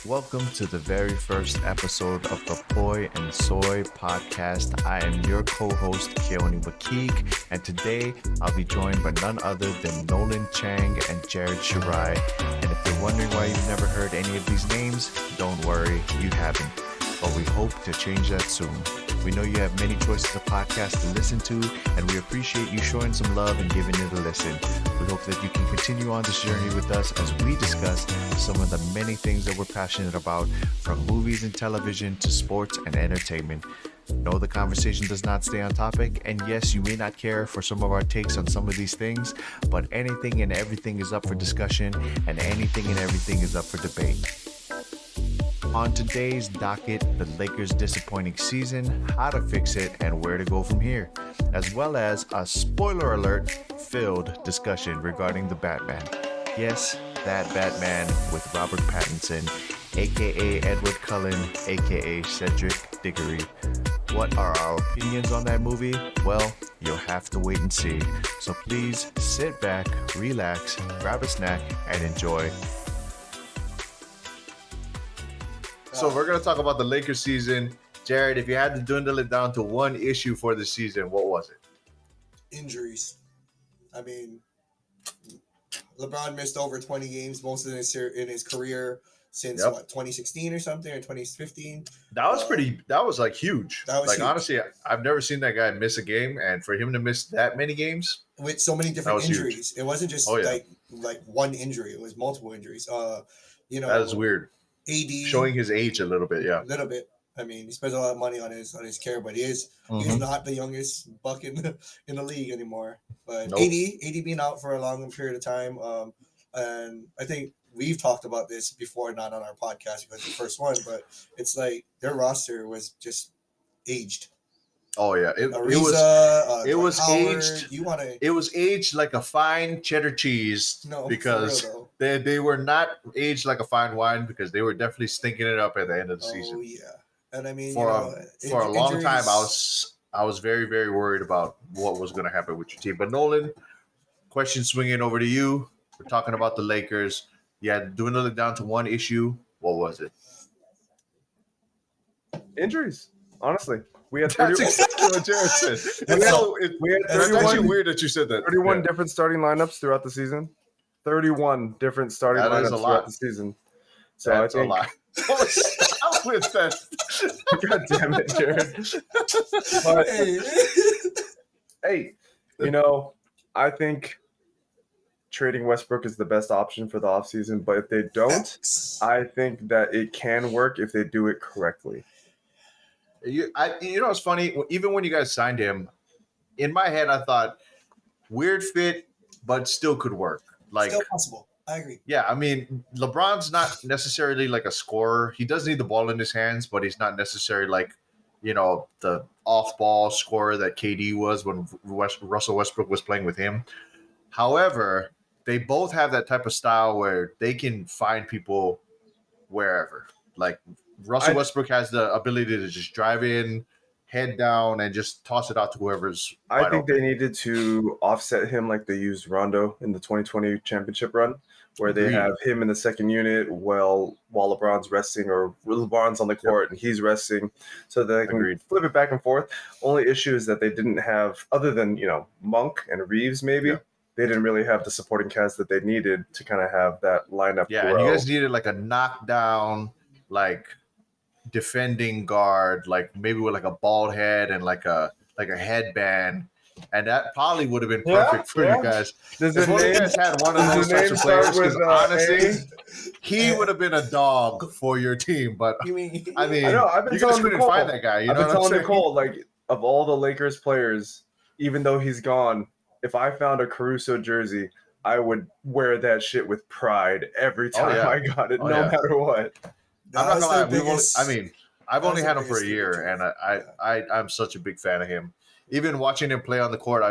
Welcome to the very first episode of the Poi N Soy podcast. I am your co-host, Keoni McKeague, and today I'll be joined by none other than Nolan, Tcheng, and Jared Shirai. And if you're wondering why you've never heard any of these names, don't worry, you haven't. But we hope to change that soon. We know you have many choices of podcasts to listen to, and we appreciate you showing some love and giving it a listen. We hope that you can continue on this journey with us as we discuss some of the many things that we're passionate about, from movies and television to sports and entertainment. No, the conversation does not stay on topic, and yes, you may not care for some of our takes on some of these things, but anything and everything is up for discussion, and anything and everything is up for debate. On today's docket, the Lakers' disappointing season, how to fix it, and where to go from here, as well as a spoiler alert-filled discussion regarding the Batman. Yes, that Batman with Robert Pattinson, aka Edward Cullen, aka Cedric Diggory. What are our opinions on that movie? Well, you'll have to wait and see. So please sit back, relax, grab a snack, and enjoy. So we're going to talk about the Lakers season. Jared, if you had to dwindle it down to one issue for the season, what was it? Injuries. I mean, LeBron missed over 20 games most of in his career since 2016 or something, or 2015. That was like huge. That was huge. Honestly, I've never seen that guy miss a game, and for him to miss that many games with so many different injuries, huge. It wasn't just like one injury; it was multiple injuries. That is weird. AD showing his age a little bit, a little bit. I mean, he spends a lot of money on his care, but he's not the youngest buck in the league anymore. But nope. AD being out for a long period of time, and I think we've talked about this before, not on our podcast because it's the first one, but it's like their roster was just aged. Oh yeah, it was Howard, aged. It was aged like a fine cheddar cheese. No, because they were not aged like a fine wine, because they were definitely stinking it up at the end of the season. Oh yeah, and I mean for a long time, I was very, very worried about what was going to happen with your team. But Nolan, question swinging over to you. We're talking about the Lakers. You had to dwindle it down to one issue. What was it? Injuries, honestly. We had 30, that's exactly what Jared said. It's actually weird that you said that. 31 different starting lineups throughout the season. 31 different starting lineups throughout the season. So that's a lot. Stop with that. God damn it, Jared. But, hey, I think trading Westbrook is the best option for the offseason. But if they don't, I think that it can work if they do it correctly. It's funny. Even when you guys signed him, in my head, I thought weird fit, but still could work. Like still possible. I agree. Yeah, I mean, LeBron's not necessarily like a scorer. He does need the ball in his hands, but he's not necessarily like, the off-ball scorer that KD was when Russell Westbrook was playing with him. However, they both have that type of style where they can find people wherever. Like Russell Westbrook has the ability to just drive in, head down, and just toss it out to whoever's I think they needed to offset him like they used Rondo in the 2020 championship run, where they have him in the second unit while LeBron's resting, or LeBron's on the court and he's resting, so they can flip it back and forth. Only issue is that they didn't have, other than, Monk and Reeves maybe, they didn't really have the supporting cast that they needed to kind of have that lineup Yeah, grow. And you guys needed like a knockdown, like defending guard, like maybe with like a bald head and like a headband, and that probably would have been perfect for you guys. If you guys had one of those types of players, because honestly, he would have been a dog for your team. But I mean, you guys couldn't find that guy. I've been telling Nicole, like, of all the Lakers players, even though he's gone, if I found a Caruso jersey, I would wear that shit with pride every time I got it, no matter what. I'm not gonna lie. I've only had him for a year, and I'm such a big fan of him. Even watching him play on the court,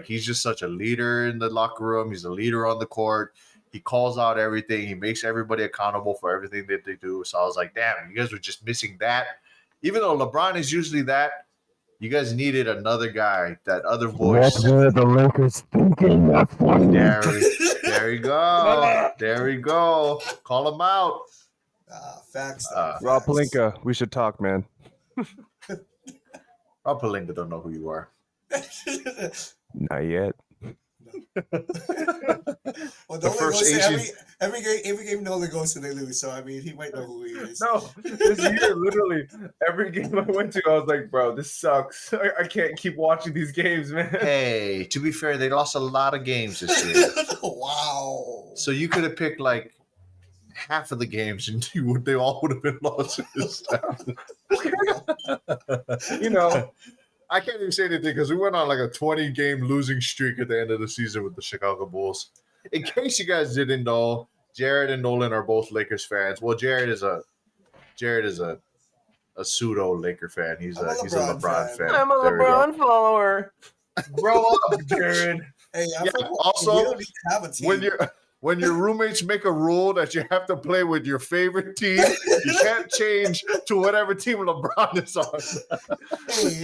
he's just such a leader in the locker room. He's a leader on the court. He calls out everything. He makes everybody accountable for everything that they do. So I was like, damn, you guys were just missing that. Even though LeBron is usually that, you guys needed another guy, that other voice. That's where the Lakers thinking. That's funny. There we go. There we go. Call him out. Facts. Rob Pelinka, we should talk, man. Rob Pelinka don't know who you are. Not yet. Well, The Nolan first goes to Asian- every game Nolan goes to, they lose. So I mean, he might know who he is. No, this year, literally, every game I went to, I was like, bro, this sucks. I can't keep watching these games, man. Hey, to be fair, they lost a lot of games this year. Wow. So you could have picked like half of the games and they all would have been losses. You know, I can't even say anything because we went on like a 20-game losing streak at the end of the season with the Chicago Bulls. In case you guys didn't know, Jared and Nolan are both Lakers fans. Well, Jared is a pseudo Laker fan. He's a LeBron fan. I'm a There we go. LeBron follower. Grow up, Jared. Hey, Yeah, also, we don't need to have a team. When your roommates make a rule that you have to play with your favorite team, you can't change to whatever team LeBron is on. Hey,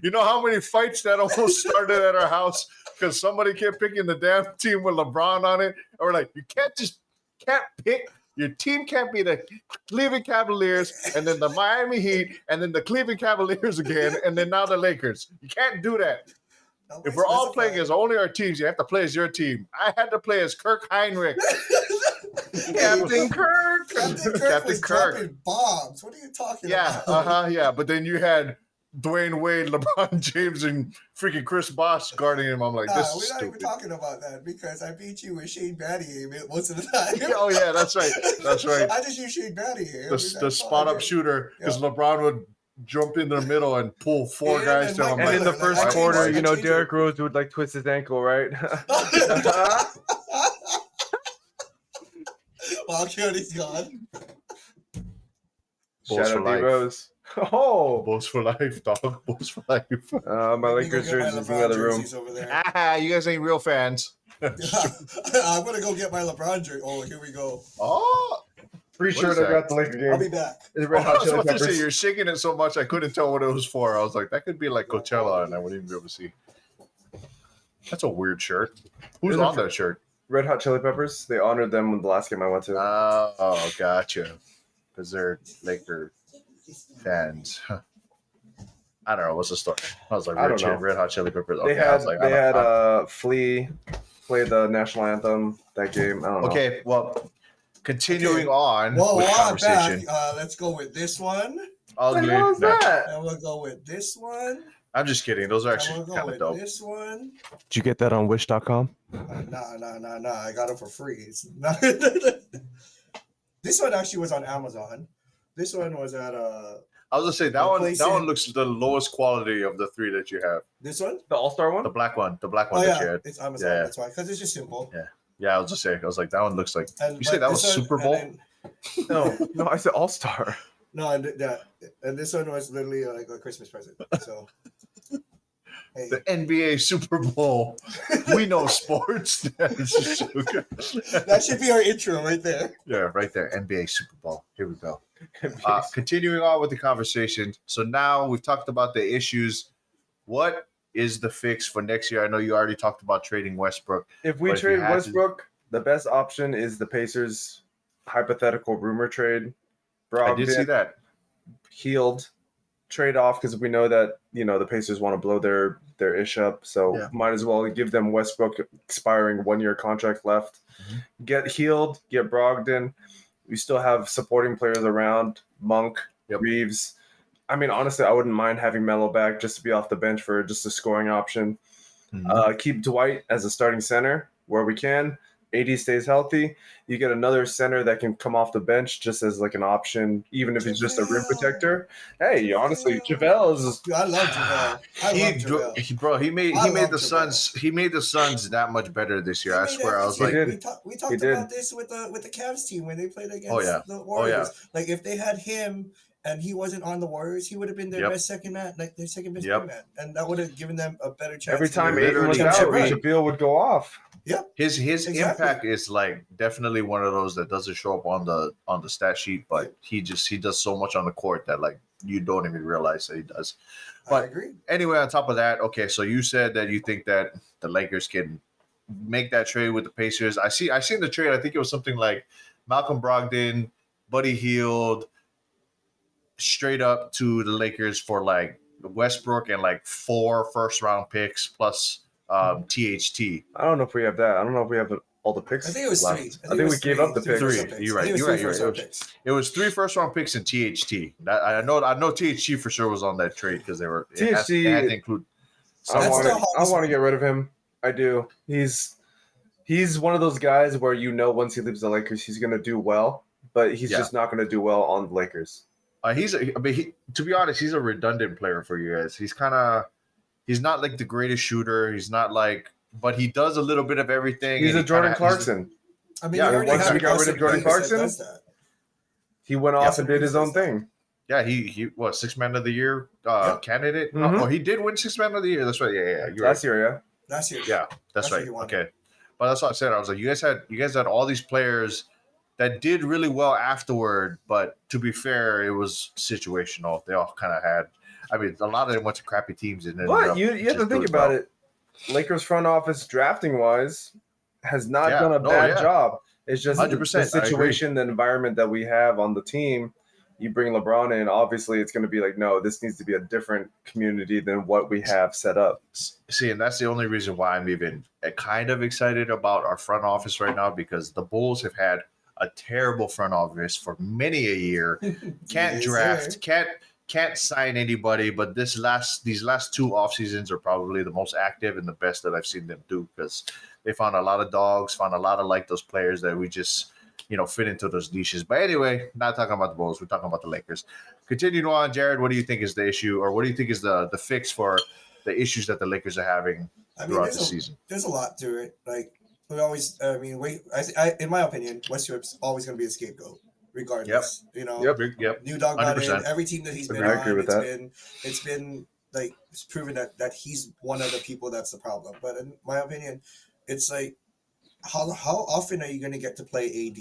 You know how many fights that almost started at our house because somebody kept picking the damn team with LeBron on it? Or like, you can't pick. Your team can't be the Cleveland Cavaliers and then the Miami Heat and then the Cleveland Cavaliers again and then now the Lakers. You can't do that. If we're all playing as only our teams, you have to play as your team. I had to play as Kirk Heinrich. Captain Kirk. Captain Kirk was dropping bombs. What are you talking Yeah, about? yeah. But then you had Dwayne Wade, LeBron James, and freaking Chris Bosh guarding him. I'm like, this is we're not even stupid. talking about that because I beat you with Shane Battier most of the time. Oh yeah, that's right. That's right. I just use Shane Battier. The spot up shooter because LeBron would jump in the middle and pull four Yeah, guys and to him. Mike And in the Like, first I quarter, changed- you know, I changed Derrick Rose would like twist his ankle, right? While Keoni's gone. Bulls shout for out life. D-Rose. Oh, Bulls for life, dog. Bulls for life. my Let me Lakers go get my jerseys in LeBron the other room. jerseys over there. Ah, you guys ain't real fans. I'm gonna go get my LeBron jersey. Oh, here we go. Oh, Pretty What sure is they that? got the Laker I'll be game. back. It's I Red Hot was Chili about to say Peppers. you're shaking it so much I couldn't tell what it was for. I was like, that could be like Coachella, and I wouldn't even be able to see. That's a weird shirt. Who's Is it on for- that shirt? Red Hot Chili Peppers. They honored them in the last game I went to. Oh, gotcha. Because they're Laker fans. I don't know. What's the story? I was like, I don't know. Red Hot Chili Peppers. They Okay, I was like, I had don't- Flea play the national anthem that game. I don't know. Okay, well, continuing on Well, with while I'm back, conversation. let's go with this one. What Ugly. the hell is No, that? And we'll go with this one. I'm just kidding. Those are And actually we'll go kind of with dope. this one. Did you get that on Wish.com? Nah. I got it for free. It's not this one actually was on Amazon. This one was at I was gonna say that one. That Replacing- one looks the lowest quality of the three that you have. this one. The All-Star one? The black one Oh that you yeah, had. it's Amazon. Yeah. That's why, because it's just simple. Yeah, I was just saying. I was like, that one looks like. And, You say but that was this one- Super Bowl? and then- No, I said All-Star. No, and this one was literally like a Christmas present. So, hey, The NBA Super Bowl. We know sports. that should be our intro right there. Yeah, right there. NBA Super Bowl. Here we go. Continuing on with the conversation. So now we've talked about the issues. What is the fix for next year? I know you already talked about trading Westbrook. If we But if you trade had to- Westbrook, the best option is the Pacers hypothetical rumor trade. I did see that. Healed trade off because we know that the Pacers want to blow their ish up, so Yeah. might as well give them Westbrook expiring 1-year contract left. Mhm. Get Healed, get Brogdon. We still have supporting players around Monk, Yep. Reeves. I mean, honestly, I wouldn't mind having Melo back just to be off the bench for just a scoring option. Keep Dwight as a starting center where we can. AD stays healthy. You get another center that can come off the bench just as like an option, even if it's just a rim protector. Hey, honestly, JaVale is. Dude, I love JaVale. I love JaVale. He made I the love Suns. He made the Suns that much better this year. I swear. I was He like, did. we talked did. about this with the Cavs team when they played against Oh, yeah. the Warriors. Oh, Like if they had him and he wasn't on the Warriors, he would have been their Yep. best second man, like their second best Yep. man, and that would have given them a better chance. Every to time win. Aiden was out, Literally. JaVale would go off. his Exactly. impact is like definitely one of those that doesn't show up on the stat sheet, but he does so much on the court that like you don't even realize that he does. I But agree. anyway, on top of that, okay, so you said that you think that the Lakers can make that trade with the Pacers. I seen the trade. I think it was something like Malcolm Brogdon, Buddy Hield straight up to the Lakers for like Westbrook and like 4 first-round picks plus THT. I don't know if we have that. I don't know if we have all the picks. I think it was left. 3. I think we gave up the picks. 3. You're right. You're right. It was 3 first-round picks and THT. I know THT for sure was on that trade because they were. THT. It had to include. I want to get rid of him. I do. He's one of those guys where once he leaves the Lakers, he's going to do well, but he's just not going to do well on the Lakers. To be honest, he's a redundant player for you guys. He's not like the greatest shooter. He's not like, but he does a little bit of everything. He's a Jordan Clarkson. Once we got rid of Jordan Clarkson, he went off and did his own thing. Yeah, he was 6th man of the year candidate. Mm-hmm. Oh, he did win 6th man of the year. That's right. Yeah. Last year. Yeah, that's right. Okay, but that's what I said. I was like, you guys had all these players that did really well afterward, but to be fair, it was situational. They all kind of had. I mean, a lot of them went to crappy teams, and but you have to think about it. Lakers front office drafting wise has not done a bad job. It's just 100%, the situation, the environment that we have on the team. You bring LeBron in, obviously it's going to be like, no, this needs to be a different community than what we have set up. See, and that's the only reason why I'm even kind of excited about our front office right now, because the Bulls have had a terrible front office for many a year. Can't draft, can't sign anybody, but these last 2 off seasons are probably the most active and the best that I've seen them do, because they found a lot of dogs, found a lot of like those players that we just fit into those niches. But anyway, not talking about the Bulls, we're talking about the Lakers. Continuing on, Jared, what do you think is the issue, or what do you think is the fix for the issues that the Lakers are having throughout the season? There's a lot to it. Like we always, in my opinion, Westbrook's always going to be a scapegoat, regardless. Yep. New dog got in. Every team that he's been on, it's been like it's proven that he's one of the people that's the problem. But in my opinion, it's like, how often are you going to get to play AD?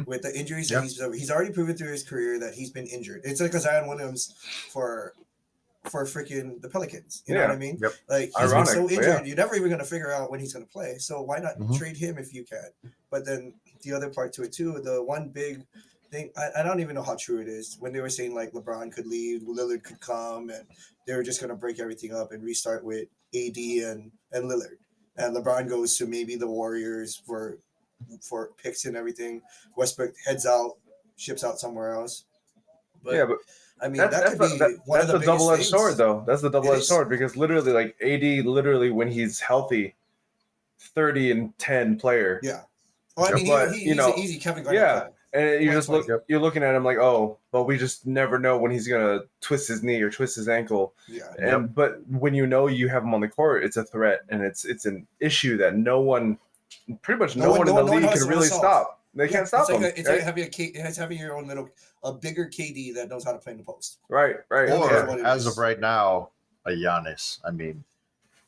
With the injuries that he's already proven through his career that he's been injured. It's like a Zion Williams for freaking the Pelicans. You know what I mean? Yep. Like he's been so injured, you're never even going to figure out when he's going to play. So why not trade him if you can? But then the other part to it too, the one big thing, I don't even know how true it is, when they were saying like LeBron could leave, Lillard could come, and they were just going to break everything up and restart with AD and Lillard. And LeBron goes to maybe the Warriors for picks and everything. Westbrook heads out, ships out somewhere else. But I mean, that's the double-edged sword, though. That's the double-edged sword, because literally, like AD, when he's healthy, 30-10 player. Yeah. Well, I mean, he's an easy Kevin Garnett player. And you're looking at him like, oh, but we just never know when he's gonna twist his knee or twist his ankle. Yeah. But when you have him on the court, it's a threat, and it's an issue that pretty much no one in the league can really stop. They can't stop him. It's like having your own a bigger KD that knows how to play in the post. Right. Or as of right now, a Giannis. I mean,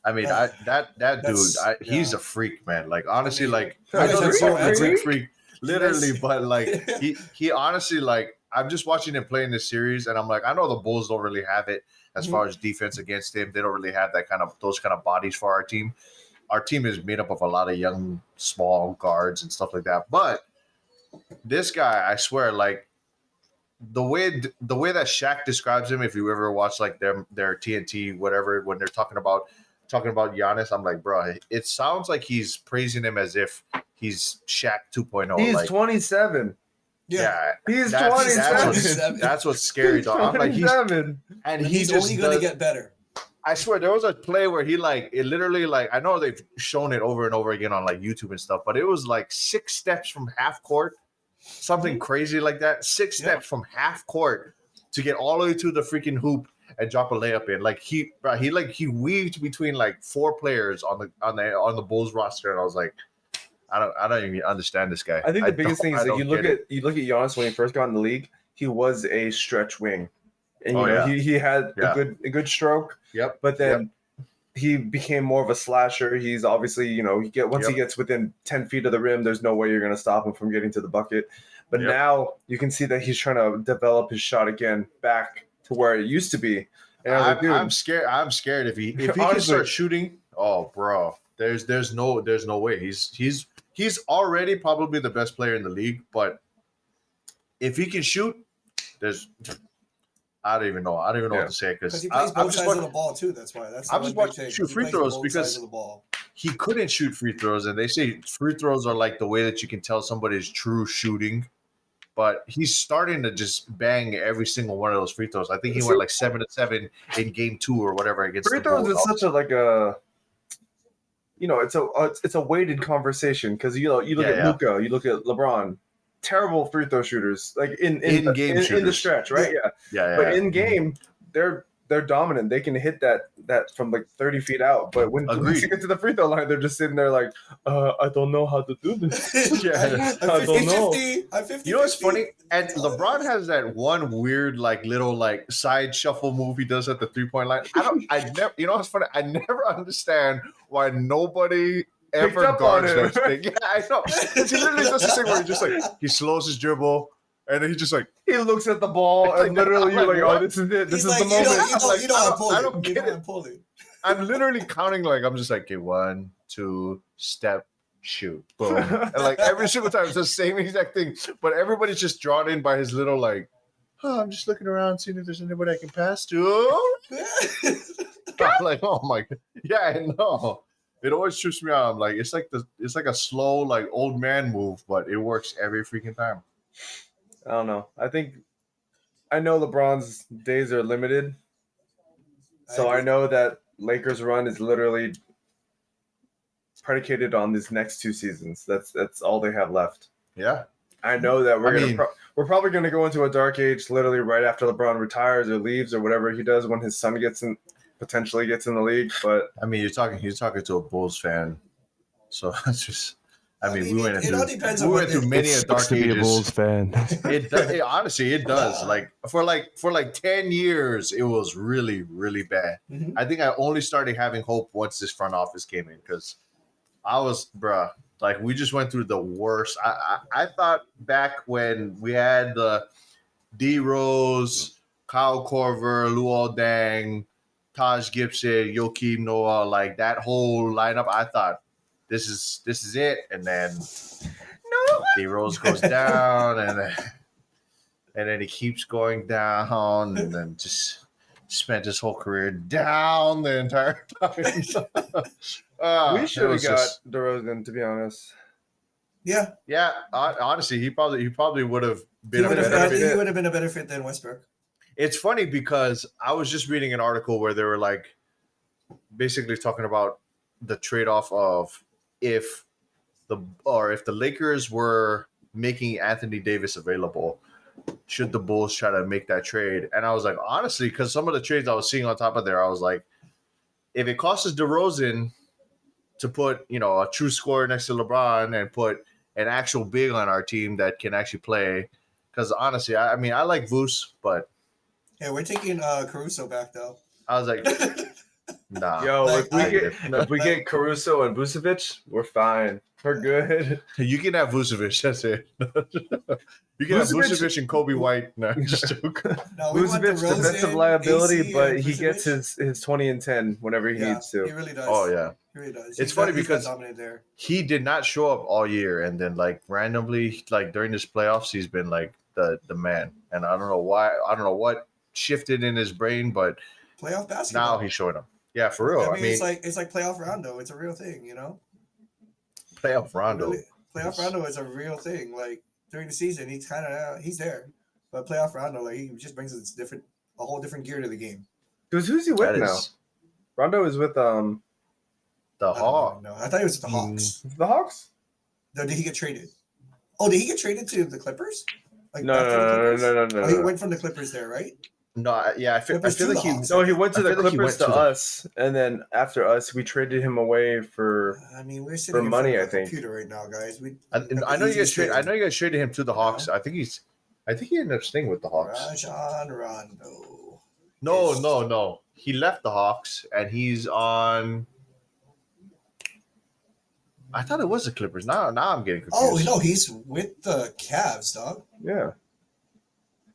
that dude, he's a freak, man. Like honestly, like I know that's a freak. Literally, but like he honestly, like I'm just watching him play in this series, and I'm like, I know the Bulls don't really have it as far as defense against him. They don't really have those kind of bodies for our team. Our team is made up of a lot of young, small guards and stuff like that. But this guy, I swear, like the way that Shaq describes him, if you ever watch like their TNT whatever, when they're talking about Giannis, I'm like, bro, it sounds like he's praising him as if he's Shaq 2.0. He's 27. Yeah, he's 27. That's what's scary, though. I'm like, he's only going to get better. I swear, there was a play where it literally, like, I know they've shown it over and over again on like YouTube and stuff, but it was like 6 steps from half court, something crazy like that. 6 steps from half court to get all the way to the freaking hoop and drop a layup in. Like he weaved between like 4 players on the Bulls roster, and I was like, I don't even understand this guy. I think the biggest thing is that you look at Giannis when he first got in the league, he was a stretch wing. And he had a good stroke. Yep. But then he became more of a slasher. He's obviously, he gets within 10 feet of the rim, there's no way you're going to stop him from getting to the bucket. But now you can see that he's trying to develop his shot again back to where it used to be. And I'm scared. I'm scared if he can start shooting. Oh, bro, there's no way. He's already probably the best player in the league, but if he can shoot, there's. I don't even know. I don't even know what to say because because he plays both I'm just sides of the ball too. That's why. That's I'm just watching him shoot free throws because of the ball. he couldn't shoot free throws, and they say free throws are like the way that you can tell somebody's true shooting. But he's starting to just bang every single one of those free throws. I think he went like 7-7 in game 2 or whatever against free the throws Bulls. is such a it's a weighted conversation because you look at Luka, you look at LeBron, terrible free throw shooters like in the stretch, right? Yeah. But in game, they're dominant. They can hit that from like 30 feet out. But when you get to the free throw line, they're just sitting there like, I don't know how to do this. I don't know. I'm 50, you know what's funny? And LeBron has that one weird like little like side shuffle move he does at the 3-point line. I never. You know what's funny? I never understand why nobody ever guards that thing. Yeah, I know. He literally does this thing where he just like he slows his dribble. And then he just like he looks at the ball and literally you're like, oh, this is it. This is the moment. I'm pulling. I'm literally counting like I'm just like, okay, 1, 2, step, shoot, boom. And like every single time it's the same exact thing. But everybody's just drawn in by his little like, I'm just looking around, seeing if there's anybody I can pass to. I'm like, oh my god. Yeah, I know. It always trips me out. I'm like, it's like a slow, like old man move, but it works every freaking time. I don't know. I know LeBron's days are limited. So I know that Lakers run is literally predicated on these next 2 seasons. That's all they have left. Yeah. I know that we're probably going to go into a dark age literally right after LeBron retires or leaves or whatever he does when his son potentially gets in the league. But I mean, you're talking to a Bulls fan. So it's just we went through many a dark ages. To be a Bulls fan. Honestly, it does. Like for 10 years, it was really, really bad. Mm-hmm. I think I only started having hope once this front office came in because I was, like we just went through the worst. I thought back when we had the D Rose, Kyle Korver, Luol Deng, Taj Gibson, Joakim Noah, like that whole lineup. I thought this is it, and then D Rose goes down, and then he keeps going down, and then just spent his whole career down the entire time. We should have got DeRozan, to be honest. Yeah. Honestly, he probably would have been a better fit. He would have been a better fit than Westbrook. It's funny because I was just reading an article where they were like basically talking about the trade-off of if the Lakers were making Anthony Davis available, should the Bulls try to make that trade? And I was like, honestly, because some of the trades I was seeing on top of there, I was like, if it costs us DeRozan to put, a true scorer next to LeBron and put an actual big on our team that can actually play, because honestly, I like Vus, but yeah, we're taking Caruso back though. I was like, nah. Yo, if we get Caruso and Vucevic, we're fine. We're good. You can have Vucevic. That's it. You can have Vucevic and Kobe White. No, just joke. No, Vucevic defensive liability, but he gets his 20 and 10 whenever he needs to. He really does. Oh yeah, he really does. It's funny because he did not show up all year, and then like randomly, like during this playoffs, he's been like the man. And I don't know why. I don't know what shifted in his brain, but playoff basketball. Now he's showing up. Yeah, for real. I mean, it's like playoff Rondo. It's a real thing, Playoff Rondo. Really, playoff Rondo is a real thing. Like during the season, he's there, but playoff Rondo, like he just brings a whole different gear to the game. Who's he with now? Rondo is with the Hawks. No, I thought he was with the Hawks. The Hawks? No, did he get traded? Oh, did he get traded to the Clippers? Like no. Oh, he went from the Clippers there, right? No, yeah, I feel like he went to the Clippers to us, and then after us, we traded him away for. We're sitting for money. I think computer right now, guys. I know you guys traded. I know you guys traded him to the Hawks. I think he ended up staying with the Hawks. Rajon Rondo. No. He left the Hawks, and he's on. I thought it was the Clippers. Now I'm getting confused. Oh no, he's with the Cavs, dog. Yeah.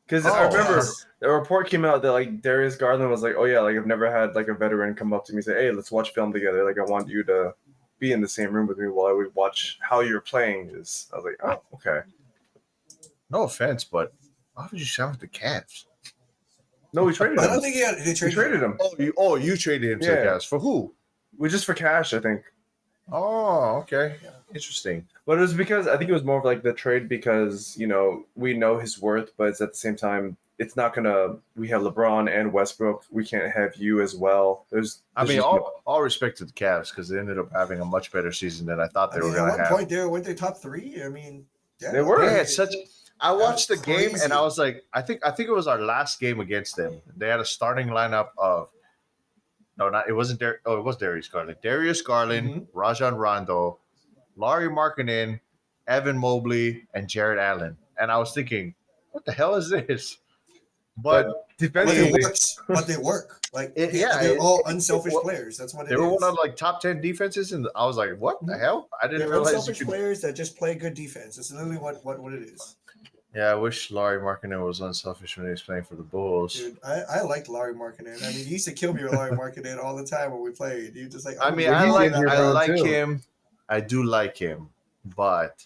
Because I remember the report came out that like Darius Garland was like, "Oh yeah, like I've never had like a veteran come up to me and say, hey, let's watch film together. Like I want you to be in the same room with me while I would watch how you're playing." I was like, "Oh, okay." No offense, but why would you sign with the Cavs? No, we traded I don't him. think they We traded traded him. You traded him to the Yeah. Cavs for who? Just for cash, I think. Oh, okay, Yeah. interesting. But it was because I think it was more of like the trade because we know his worth, but it's at the same time it's not gonna. We have LeBron and Westbrook. We can't have you as well. I mean, just all respect to the Cavs because they ended up having a much better season than I thought they were At going to one have. point, weren't they top 3? I mean, yeah, They were. They had such. I watched the game crazy. and I was like, I think it was our last game against them. They had a starting lineup of it wasn't it was Darius Garland. Darius Garland, Rajon Rondo, Lauri Markkanen, Evan Mobley, and Jared Allen. And I was thinking, what the hell is this? But defensively, but they work. Like Yeah, they're all unselfish players. That's what it is. they were one of like top 10 defenses, and I was like, what the hell? I didn't They're realize unselfish players that just play good defense. That's literally what it is. Yeah, I wish Lauri Markkanen was unselfish when he was playing for the Bulls. Dude, I liked Lauri Markkanen. I mean, he used to kill me with Lauri Markkanen all the time when we played. You just like, I mean, Well, I he's like in here like too. him. I do like him, but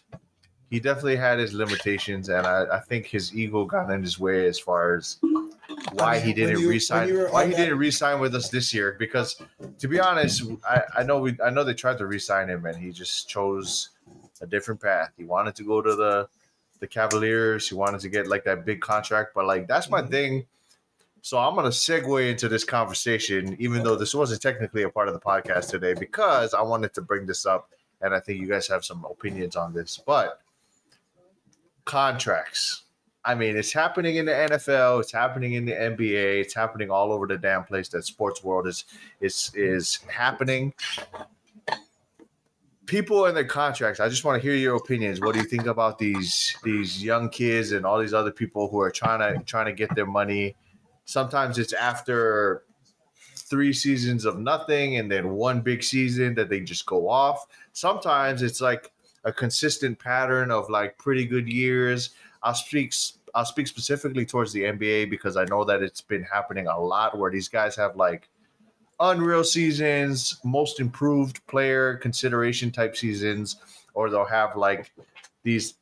he definitely had his limitations, and I think his ego got in his way as far as why he didn't re-sign. Why he didn't re-sign with us this year? Because to be honest, I know they tried to re-sign him, and he just chose a different path. He wanted to go to the Cavaliers. He wanted to get like that big contract, but like that's my thing. So I'm gonna segue into this conversation, even though this wasn't technically a part of the podcast today, because I wanted to bring this up, and I think you guys have some opinions on this. But contracts. I mean, it's happening in the NFL, it's happening in the NBA, it's happening all over the damn place that sports world is happening. People and their contracts. I just want to hear your opinions. What do you think about these young kids and all these other people who are trying to get their money? Sometimes it's after 3 seasons of nothing and then one big season that they just go off. Sometimes it's like a consistent pattern of like pretty good years. I'll speak specifically towards the NBA because I know that it's been happening a lot where these guys have like unreal seasons, most improved player consideration type seasons, or they'll have like these.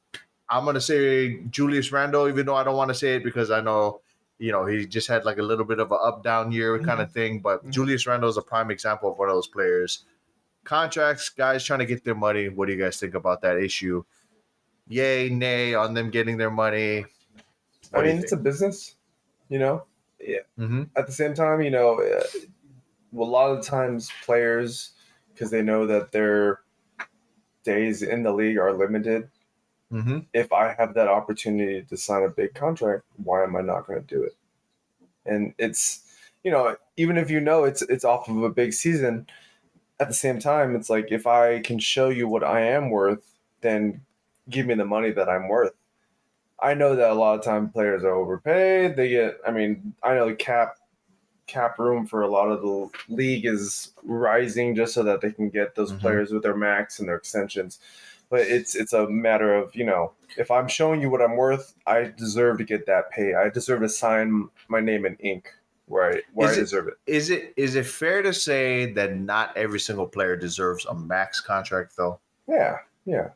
I'm going to say Julius Randle, even though I don't want to say it because I know, he just had like a little bit of an up down year kind of thing. But Julius Randle is a prime example of one of those players. Contracts, guys trying to get their money. What do you guys think about that issue? Yay, nay on them getting their money. I mean, it's a business, Yeah. Mm-hmm. At the same time, a lot of times players, because they know that their days in the league are limited. Mm-hmm. If I have that opportunity to sign a big contract, why am I not going to do it? And it's, even if it's off of a big season, at the same time, it's like if I can show you what I am worth, then give me the money that I'm worth. I know that a lot of time players are overpaid. I know the cap room for a lot of the league is rising just so that they can get those players with their max and their extensions. But it's a matter of, if I'm showing you what I'm worth, I deserve to get that pay. I deserve to sign my name in ink where I deserve it. Is it fair to say that not every single player deserves a max contract though? Yeah.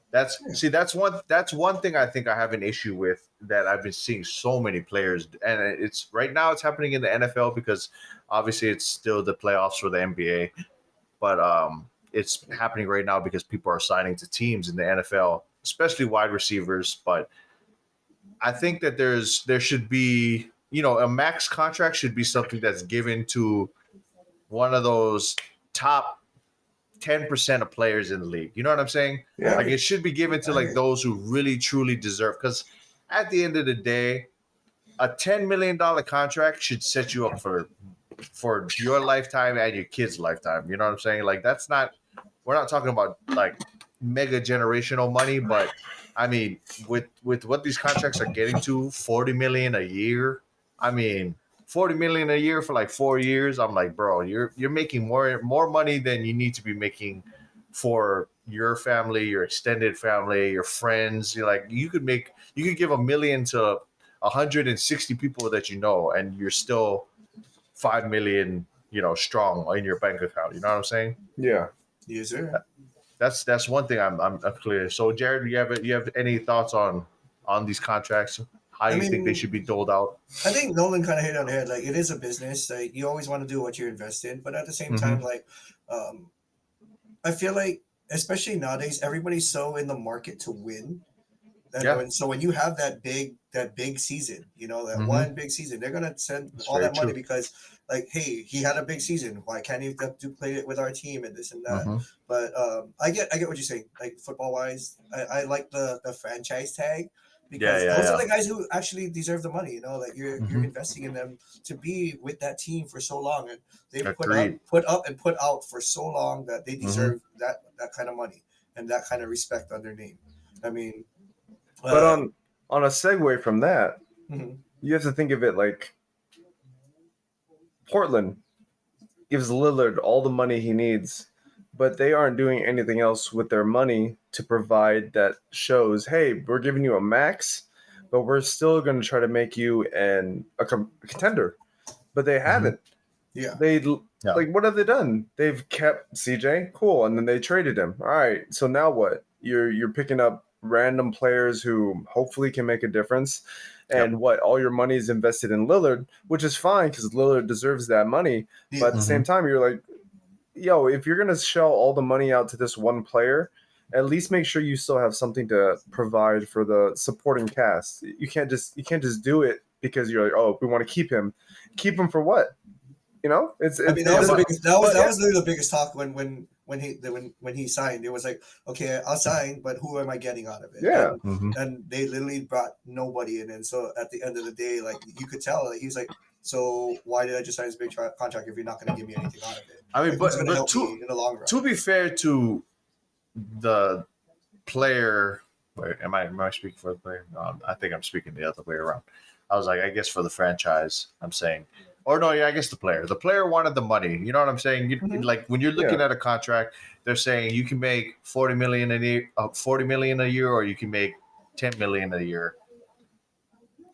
That's one thing I think I have an issue with that I've been seeing so many players, and it's right now it's happening in the NFL because obviously it's still the playoffs for the NBA, but it's happening right now because people are signing to teams in the NFL, especially wide receivers. But I think that there should be, a max contract should be something that's given to one of those top 10% of players in the league. You know what I'm saying? Yeah. Like it should be given to like those who really truly deserve. Because at the end of the day, a $10 million contract should set you up for your lifetime and your kid's lifetime. You know what I'm saying? Like we're not talking about like mega generational money, but I mean with what these contracts are getting to, $40 million a year. I mean, $40 million a year for like 4 years. I'm like, bro, you're making more money than you need to be making for your family, your extended family, your friends. You could give $1 million to 160 people that and you're still 5 million, strong in your bank account. You know what I'm saying? Yeah. Yes, sir. That's one thing I'm clear. So Jared, you have any thoughts on on these contracts? How do you think they should be doled out? I think Nolan kind of hit it on the head. Like, it is a business. Like, you always want to do what you're invested in, but at the same time, like, I feel like, especially nowadays, everybody's so in the market to win. So when you have that big season, that one big season, they're gonna send all that money because, like, hey, he had a big season. Why can't he duplicate it with our team and this and that? But I get what you're saying. Like, football wise, I like the franchise tag. Because those are the guys who actually deserve the money, like you're investing in them to be with that team for so long, and they've put up and put out for so long that they deserve that kind of money and that kind of respect on their name. I mean, but on a segue from that, you have to think of it like Portland gives Lillard all the money he needs, but they aren't doing anything else with their money to provide that shows, hey, we're giving you a max, but we're still going to try to make you a contender. But they haven't. Yeah. Like, what have they done? They've kept CJ, cool, and then they traded him. All right, so now what? You're picking up random players who hopefully can make a difference. And what? All your money is invested in Lillard, which is fine because Lillard deserves that money. Yeah. But at the same time, you're like, yo, if you're going to shell all the money out to this one player, at least make sure you still have something to provide for the supporting cast. You can't just do it because you're like, oh, we want to keep him. Keep him for what? That was literally the biggest talk when he signed. It was like, okay, I'll sign, but who am I getting out of it? Yeah. And they literally brought nobody in. And so at the end of the day, like, you could tell, like, he was like, so why did I just sign this big contract if you're not going to give me anything out of it? I mean, like, but in the long run. To be fair to the player, am I speaking for the player? I think I'm speaking the other way around. I was like, I guess for the franchise, I'm saying, or no, yeah, I guess the player. The player wanted the money. You know what I'm saying? Like, when you're looking at a contract, they're saying you can make $40 million a year, or you can make $10 million a year.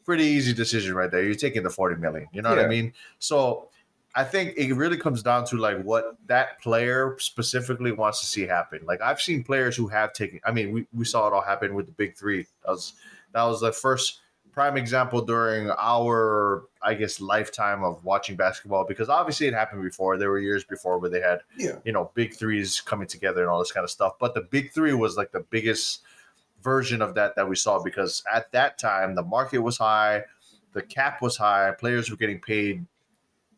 Pretty easy decision right there. You're taking the $40 million. You know what I mean? So I think it really comes down to, like, what that player specifically wants to see happen. Like, I've seen players who have taken. I mean, we saw it all happen with the big three. That was the first prime example during our, I guess, lifetime of watching basketball, because obviously it happened before. There were years before where they had, big threes coming together and all this kind of stuff. But the big three was like the biggest version of that we saw, because at that time the market was high, the cap was high, players were getting paid.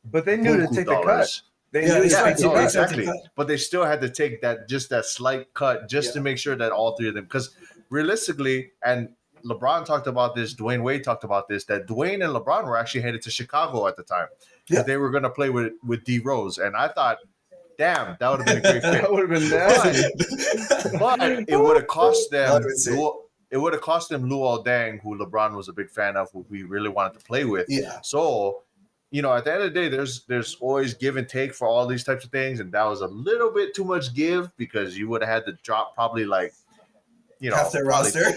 But they knew to take the cut. Exactly. But they still had to take that slight cut just to make sure that all three of them, because realistically, and LeBron talked about this, Dwayne Wade talked about this, that Dwayne and LeBron were actually headed to Chicago at the time. Yeah. They were going to play with D Rose. And I thought, damn, that would have been a great fit. That would have been nasty. But it would have cost them. It would have cost them Luol Deng, who LeBron was a big fan of, who we really wanted to play with. Yeah. So, at the end of the day, there's always give and take for all these types of things, and that was a little bit too much give, because you would have had to drop probably like, half their roster,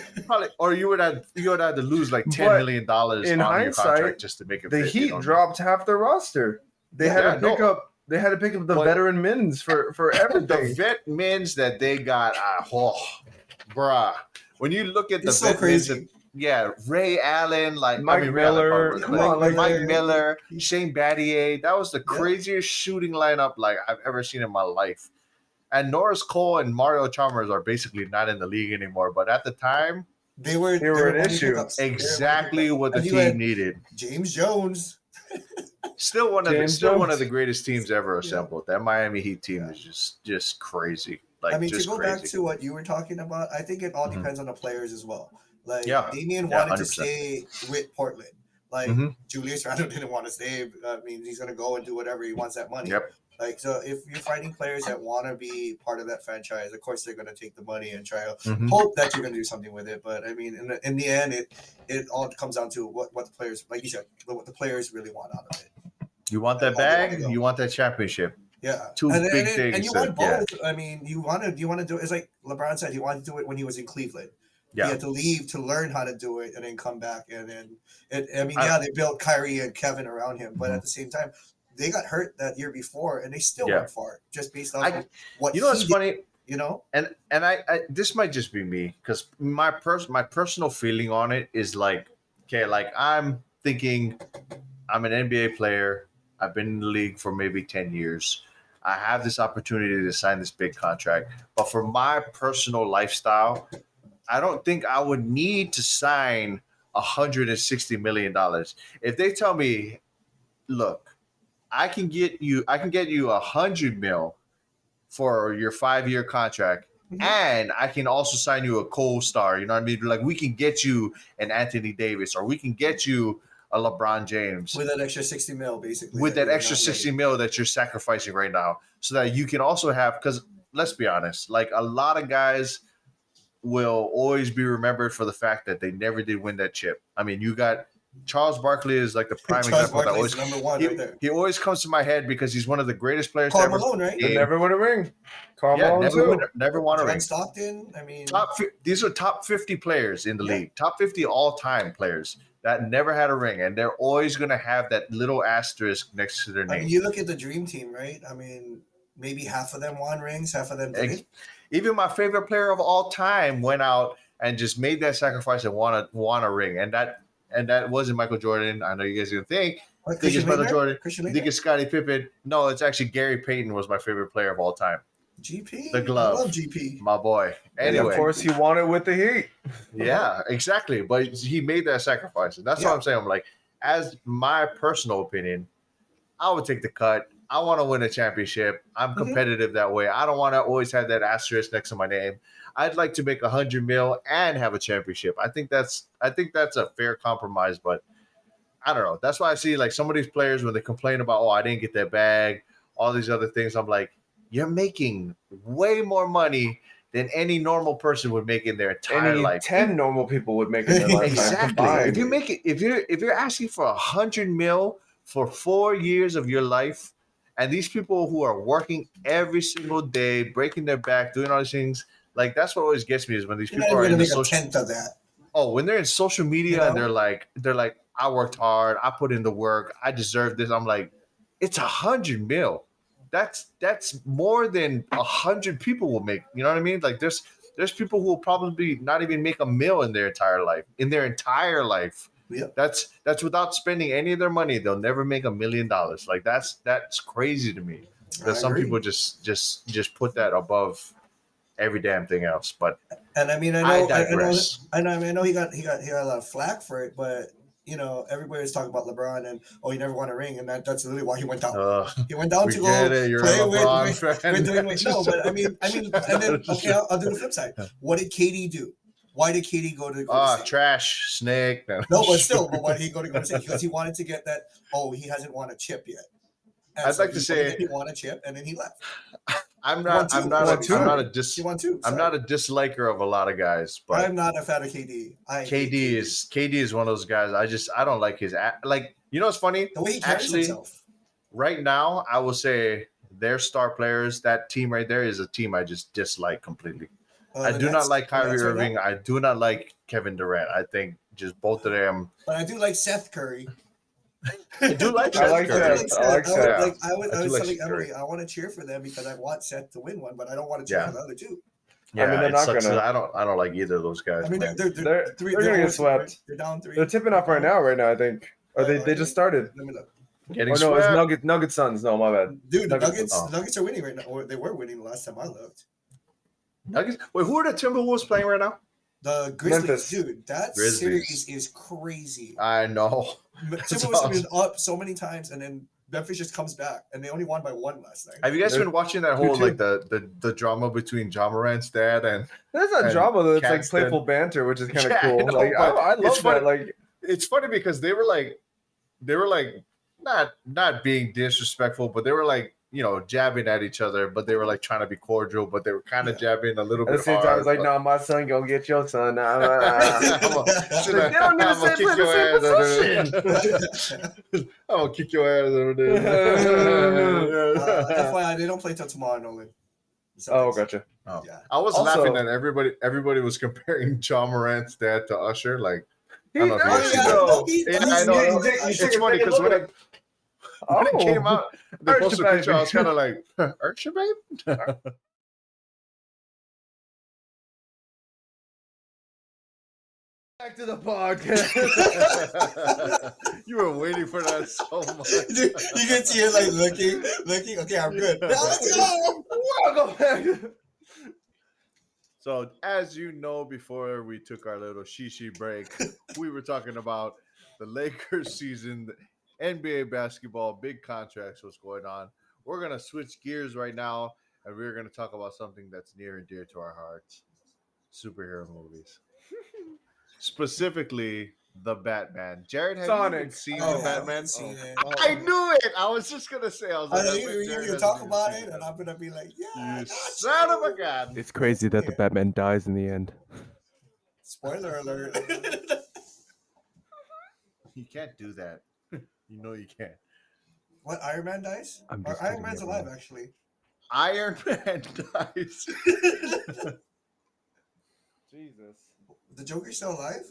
or you would have to lose like $10 million on your contract just to make it. The fit, Heat dropped half their roster. They had to pick up. They had to pick up the veteran mins for everything. The vet mins that they got, bruh. When you look at the vet mins, Ray Allen, Mike Miller, Mike Miller, Shane Battier. That was the craziest shooting lineup I've ever seen in my life. And Norris Cole and Mario Chalmers are basically not in the league anymore. But at the time, they were an issue. Exactly what the team needed. James Jones. Still one of the greatest teams ever assembled. That Miami Heat team is just crazy. To go back to what you were talking about, I think it all depends on the players as well. Damian wanted to stay with Portland. Julius Randle didn't want to stay. I mean, he's going to go and do whatever. He wants that money. Yep. So if you're finding players that want to be part of that franchise, of course they're going to take the money and try to hope that you're going to do something with it. But I mean, in the end, it all comes down to what the players, like you said, what the players really want out of it. You want that bag? You want that championship? Yeah, two big things. And you want both. Yeah. I mean, you want to do it. It's like LeBron said, he wanted to do it when he was in Cleveland. Yeah. He had to leave to learn how to do it and then come back. And then, they built Kyrie and Kevin around him, but at the same time, they got hurt that year before, and they still went far just based on what. You know what's funny? you know. And I this might just be me because my personal feeling on it is like, okay, like I'm thinking I'm an NBA player. I've been in the league for maybe 10 years. I have this opportunity to sign this big contract. But for my personal lifestyle, I don't think I would need to sign $160 million. If they tell me, look, I can get you 100 mil for your 5-year contract, and I can also sign you a co-star. You know what I mean? Like we can get you an Anthony Davis, or we can get you a LeBron James with that extra 60 mil, basically. With that extra 60 mil that you're sacrificing right now, so that you can also have. Because let's be honest, like a lot of guys will always be remembered for the fact that they never did win that chip. I mean, you got Charles Barkley is like the prime example. That always, number one right there. He always comes to my head because he's one of the greatest players Karl ever. Malone, right? They never won a ring. Karl Malone never won a ring. Stockton, I mean, these are top 50 players in the league, top 50 all-time players that never had a ring, and they're always going to have that little asterisk next to their name. I mean, you look at the Dream Team, right? I mean, maybe half of them won rings, half of them didn't. Even my favorite player of all time went out and just made that sacrifice and won a ring, and that wasn't Michael Jordan. I know you guys are gonna think it's Michael Jordan. Think it's Scottie Pippen. No, it's actually Gary Payton was my favorite player of all time. GP, the glove. I love GP, my boy. Anyway, and of course, he won it with the Heat. Yeah, exactly. But he made that sacrifice, and that's what I'm saying. I'm like, as my personal opinion, I would take the cut. I want to win a championship. I'm competitive that way. I don't want to always have that asterisk next to my name. I'd like to make 100 mil and have a championship. I think that's a fair compromise, but I don't know. That's why I see like some of these players when they complain about, I didn't get that bag, all these other things. I'm like, you're making way more money than any normal person would make in their entire life. 10 normal people would make in their lifetime. Exactly. Combined. If you're asking for 100 mil for 4 years of your life, and these people who are working every single day, breaking their back, doing all these things, like that's what always gets me is when these people are in the social. A tenth of that. Oh, when they're in social media and they're like, I worked hard, I put in the work, I deserve this. I'm like, it's 100 mil. That's more than 100 people will make. You know what I mean? Like there's people who will probably not even make a mil in their entire life. Yeah. That's without spending any of their money. They'll never make $1 million. Like that's crazy to me. That some people just put that above every damn thing else. But and I mean I digress. I know he got a lot of flack for it, but you know, everybody was talking about LeBron and he never won a ring, and that's literally why he went down. He went down to go play with no, but I mean, and then okay, I'll do the flip side. What did KD do? Why did KD go to Golden State? Trash snake. No, but why did he go to Golden State? Because he wanted to get that. He hasn't won a chip yet. And I'd like to say he won a chip and then he left. I'm not a disliker of a lot of guys, but I'm not a fan of KD. KD is one of those guys. I don't like his like. You know what's funny? The way he carries himself. Right now, I will say their star players. That team right there is a team I just dislike completely. I do not like Kyrie Irving. I do not like Kevin Durant. I think just both of them. But I do like Seth Curry. I do like Seth Curry. I was telling Emily, I want to cheer for them because I want Seth to win one, but I don't want to cheer for the other two. Yeah, I mean, they're not gonna. I don't like either of those guys. I mean, they're gonna get swept. They're down 3. They're tipping off right now. I think. Or they just started. Let me look. It's Nuggets Suns. No, my bad. Dude, the Nuggets are winning right now. Or they were winning the last time I looked. Nuggets. Wait, who are the Timberwolves playing right now? The Grizzlies, Memphis. Dude. That series is crazy. I know. Timberwolves have been up so many times, and then Memphis just comes back, and they only won by 1 last night. Have you guys been watching that whole like the drama between Ja Morant's dad and? That's not drama though. It's like playful banter, which is kind of cool. I love that. Like it's funny because they were like not being disrespectful, but they were like, you know, jabbing at each other, but they were like trying to be cordial, but they were kind of jabbing a little bit. At the same time, it's like, no, my son gonna get your son. I'm gonna kick your ass over there. FYI, they don't play till tomorrow, Nolan. Gotcha. Oh. Yeah. I was laughing that everybody was comparing Ja Morant's dad to Usher. Like, I don't know I know. It's funny because when it came out, the poster picture, I was kind of like, Usher, babe? Back to the podcast. You were waiting for that so much. Dude, you can see it like looking. Okay, I'm good. Now let's go. Welcome back. So, as you know, before we took our little shishi break, we were talking about the Lakers season, the NBA basketball, big contracts, what's going on. We're going to switch gears right now, and we're going to talk about something that's near and dear to our hearts: superhero movies. Specifically, the Batman. Jared, have you Sonic. even seen I the Batman? haven't seen it. I knew it. I was just going to say, I was like, I I think bet you're Jared gonna hasn't talk even about seen it, and I'm gonna be like, yeah, I You got son you. of a god. It's crazy that the Batman dies in the end. Spoiler alert. You can't do that. You know you can't. What, Iron Man dies? I'm Or just Iron kidding, Man's everyone. alive, actually. Iron Man dies. Jesus. The Joker's still alive?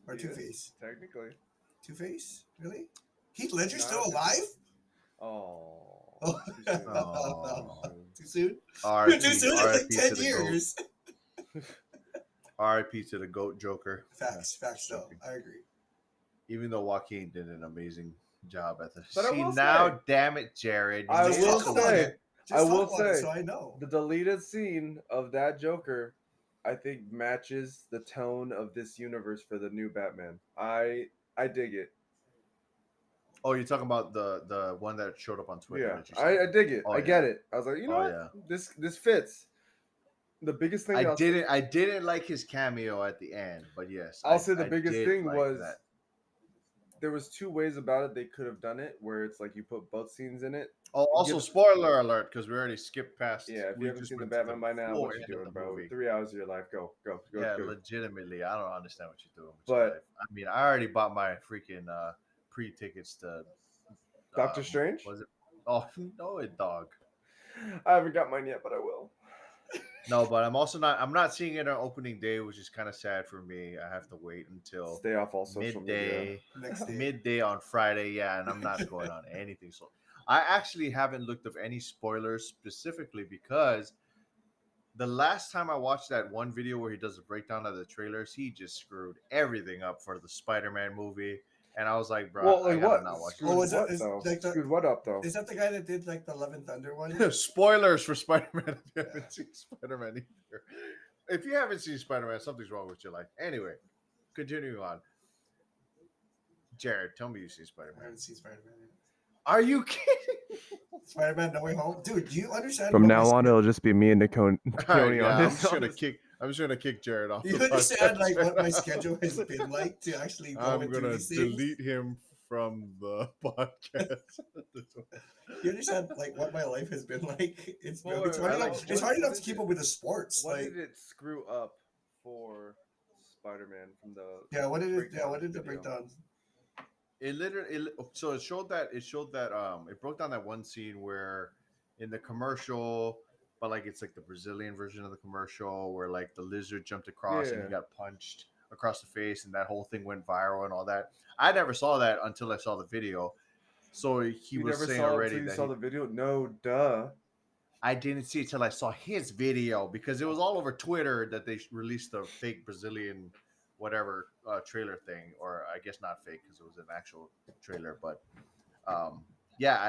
Or He is, Two-Face? Technically. Two-Face? Really? Heath Ledger's Nah, still Two-Face. alive? Oh. Oh. Too soon. Aw. Too soon? R.I.P. Too soon? It's like R.I.P. 10 to the years. goat. R.I.P. to the goat Joker. Facts though. I agree. Even though Joaquin did an amazing job at the. But I See will now, say- damn it, Jared. I Just will talk about say- it. Just I will talk about it say- so I know. The deleted scene of that Joker, I think, matches the tone of this universe for the new Batman. I dig it. Oh, you're talking about the one that showed up on Twitter. Yeah, that you said. I dig it. Oh, I yeah. get it. I was like, you know Oh, what? This fits. The biggest thing I didn't like his cameo at the end, but yes, I'll say the I biggest did thing like was that. there was two ways about it they could have done it, where it's like you put both scenes in it. Oh, also Give- spoiler alert, because we already skipped past. Yeah, if we you haven't just seen the went to Batman by now, full what you end of doing, the bro? movie. 3 hours of your life, go. Yeah, go. legitimately, I don't understand what you're doing with But- your life. I mean, I already bought my freaking pre-tickets to Doctor Strange? Was it? Oh no, it dog. I haven't got mine yet, but I will. No, but I'm also not. I'm not seeing it on opening day, which is kind of sad for me. I have to wait until Stay off all social media. Next day. midday on Friday. Yeah, and I'm not going on anything. So I actually haven't looked up any spoilers specifically because the last time I watched that one video where he does a breakdown of the trailers, he just screwed everything up for the Spider-Man movie, and I was like, bro, Well, I like gotta what? not watch Screwed Oh, is that- what, is though? like the- Screwed what up, though? Is that the guy that did like the Love and Thunder one? it. Spoilers for Spider-Man if you haven't seen Spider-Man either. If you haven't seen Spider-Man, something's wrong with your life. Anyway, continuing on. Jared, tell me you've seen I Spider-Man. haven't seen Spider-Man yet. Are you kidding? Spider-Man No Way Home, dude. Do you understand? From what now my- on, it'll just be me and Keoni Yeah, on I'm this. just gonna kick Jared off. Do you the understand podcast. like what my schedule has been like to actually go I'm and do gonna these things? delete him from the podcast. You understand like what my life has been like? It's Well, it's hard I enough, like- it's hard what enough is to keep it? up with the sports. What Like, did it screw up for Spider-Man from the? yeah, what did it? breakdown Yeah, what did the video? breakdown? It literally so it showed that it broke down that one scene where in the commercial, but like it's like the Brazilian version of the commercial where like the lizard jumped across and Yeah. he got punched across the face and that whole thing went viral and all that. I never saw that until I saw the video. So he You was never saying saw it already until you that saw the video. No, duh. I didn't see it till I saw his video because it was all over Twitter that they released a fake Brazilian whatever trailer thing, or I guess not fake because it was an actual trailer. But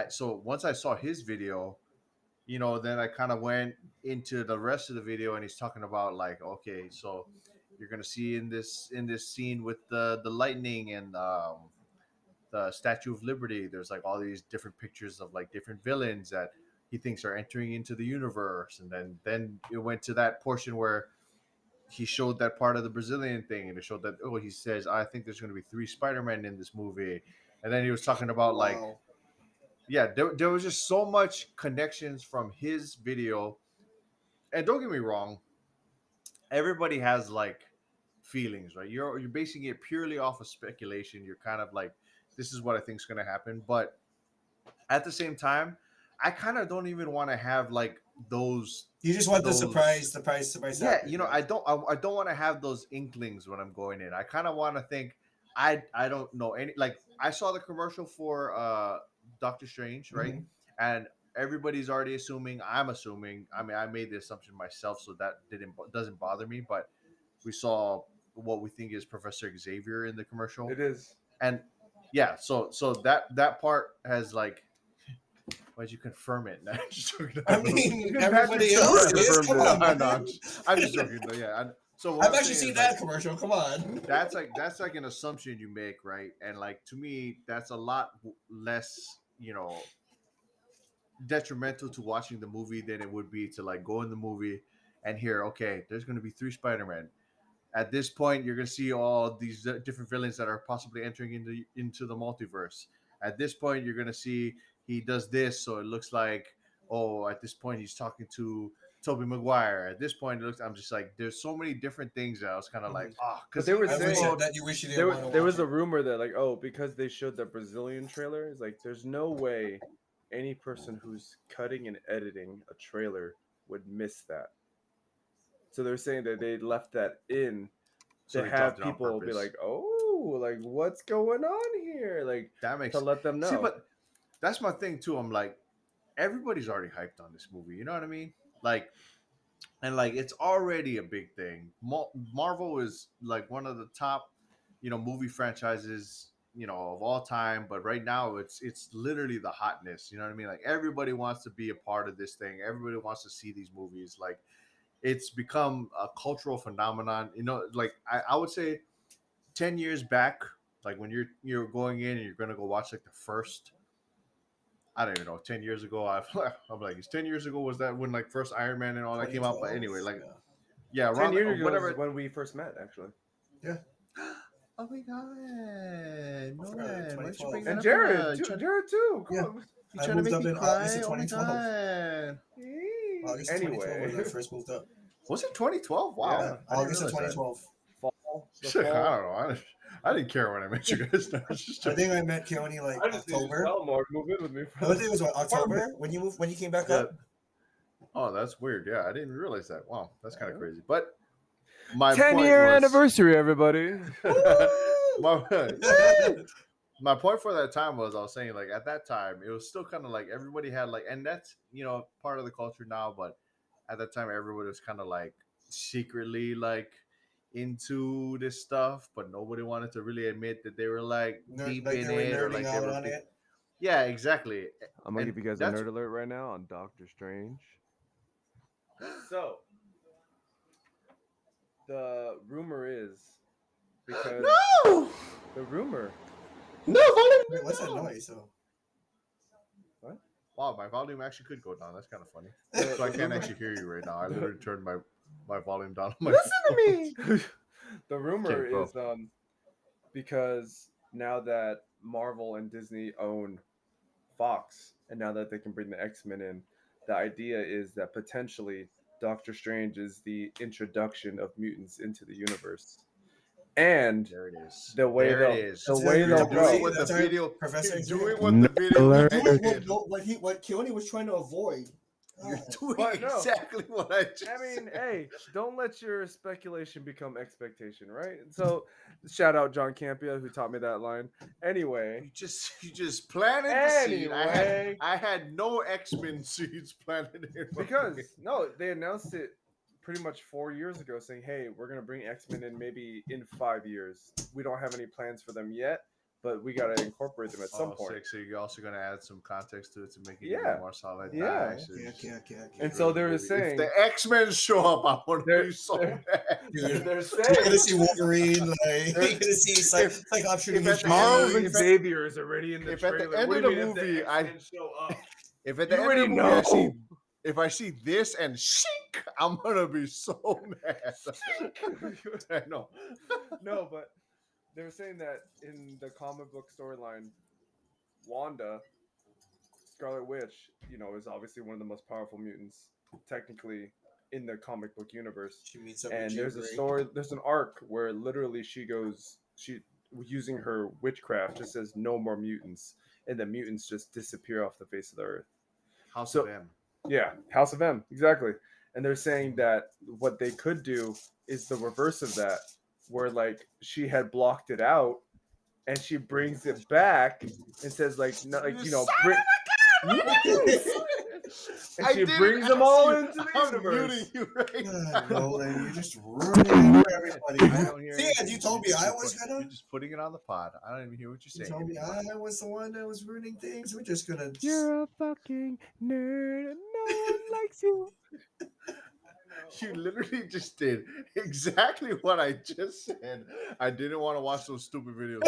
so once I saw his video, then I kind of went into the rest of the video, and he's talking about like, okay, so you're gonna see in this scene with the lightning and the Statue of Liberty, there's like all these different pictures of like different villains that he thinks are entering into the universe, and then it went to that portion where he showed that part of the Brazilian thing, and it showed that he says, I think there's going to be 3 Spider-Men in this movie, and then he was talking about like, Wow. yeah, there was just so much connections from his video, and don't get me wrong, everybody has like feelings, right? You're basing it purely off of speculation. You're kind of like, this is what I think is going to happen, but at the same time, I kind of don't even want to have like those. You just want the those- surprise. Yeah, happen, I don't want to have those inklings when I'm going in. I kind of want to think I don't know any. Like I saw the commercial for Doctor Strange, right? Mhm. And everybody's already assuming. I'm assuming. I mean, I made the assumption myself, so that doesn't bother me. But we saw what we think is Professor Xavier in the commercial. It is. And yeah, so that part has like, why'd you confirm it? No, I mean, everybody else is. Come on, man. I'm just joking though. Yeah. So I've actually seen that commercial. Come on. That's like an assumption you make, right? And like to me, that's a lot less, detrimental to watching the movie than it would be to like go in the movie and hear, okay, there's going to be 3 Spider-Man. At this point, you're going to see all these different villains that are possibly entering into the multiverse. At this point, you're going to see he does this, so it looks like, oh, at this point he's talking to Tobey Maguire. At this point, I'm just like, there's so many different things that I was kind of like, because they were saying that you wish you didn't. There was a rumor that like, oh, because they showed the Brazilian trailer, it's like there's no way any person who's cutting and editing a trailer would miss that. So they're saying that they left that in to have people be like, oh, like what's going on here? Like that makes to let them know. See, but that's my thing too. I'm like, everybody's already hyped on this movie. You know what I mean? Like, and like it's already a big thing. Marvel is like one of the top, movie franchises, of all time. But right now, it's literally the hotness. You know what I mean? Like everybody wants to be a part of this thing. Everybody wants to see these movies. Like it's become a cultural phenomenon. Like I would say, 10 years back, like when you're going in and you're gonna go watch like the first. I don't even know. 10 years ago, I'm like, 10 years ago was that when like first Iron Man and all that came out? But anyway, like, yeah, 10 years ago whatever. When we first met, actually. Yeah. Oh my god, Nolan, and Jared too. Yeah. You trying to make me cry? August of 2012. August anyway, 2012 when I first moved up. Was it 2012? Wow, yeah, August of 2012. Fall. I don't know. I didn't care when I met you guys. I think I met Keoni like October. Move in with me. I think it was October when you came back up. Oh, that's weird. Yeah, I didn't realize that. Wow, that's kind of crazy. But my 10-year anniversary, everybody. My point for that time was I was saying like at that time it was still kind of like everybody had like, and that's part of the culture now, but at that time everybody was kind of like secretly like into this stuff, but nobody wanted to really admit that they were like deep in it or like they were on it. Yeah, exactly. I'm gonna give you guys a nerd alert right now on Doctor Strange. So the rumor is because the rumor. Wait, what's that noise? So what? Wow, my volume actually could go down. That's kind of funny. So I can't actually hear you right now. I literally turned my volume down. Listen to me. The rumor is because now that Marvel and Disney own Fox, and now that they can bring the X-Men in, the idea is that potentially Doctor Strange is the introduction of mutants into the universe. And there it is. The way they'll go with the video, Professor doing what the video. What Keoni was trying to avoid. You're doing exactly what I just mean, hey, don't let your speculation become expectation, right? So, shout out John Campia who taught me that line. Anyway, you just planted the seed. I had no X-Men seeds planted in because they announced it pretty much 4 years ago, saying, "Hey, we're gonna bring X-Men in maybe in 5 years. We don't have any plans for them yet, but we gotta incorporate them at some point." So you're also gonna add some context to it to make it even more solid. Yeah. Okay. And so they're saying, if the X-Men show up, I want to be so mad. They're saying you're gonna see Wolverine, like you're gonna see Cyclops shooting his Charles Xavier is already in the trailer. If at the end of the movie, I show up. If at the end of the movie, if I see this and shink, I'm gonna be so mad. I know. No, but they were saying that in the comic book storyline, Wanda, Scarlet Witch, is obviously one of the most powerful mutants, technically, in the comic book universe. She meets up and with there's an arc where literally she using her witchcraft just says no more mutants, and the mutants just disappear off the face of the earth. House of M. Yeah, House of M, exactly. And they're saying that what they could do is the reverse of that, where like she had blocked it out, and she brings it back and says like, no, like And she brings them all into the I'm universe. muting you right now. Nolan, you're just ruining it for everybody. I don't hear See, anything. as you told me I was You're gonna. just putting it on the pod. I don't even hear what you're You saying. told me I was the one that was ruining things. We're just gonna. You're a fucking nerd and no one likes you. You literally just did exactly what I just said. I didn't want to watch those stupid videos.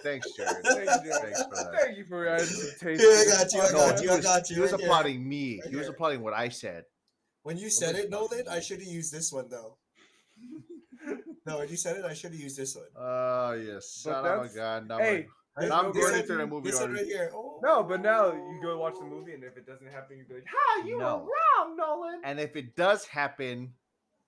Thanks, Jared. Thanks for that. Thank you for adding some taste. Yeah, I got you. I got you. I He got you. was right applauding me. Right He was here. applauding what I said. When you said it, Nolan, I should have used this one though. No, when you said it, I should have used this one. Yes. But Son of a that's- gun. Hey, Right? I'm This going one- into the movie This one already. right here. Oh. no, but now you go watch the movie, and if it doesn't happen, you be like, "Ha, you No. were wrong, Nolan." And if it does happen,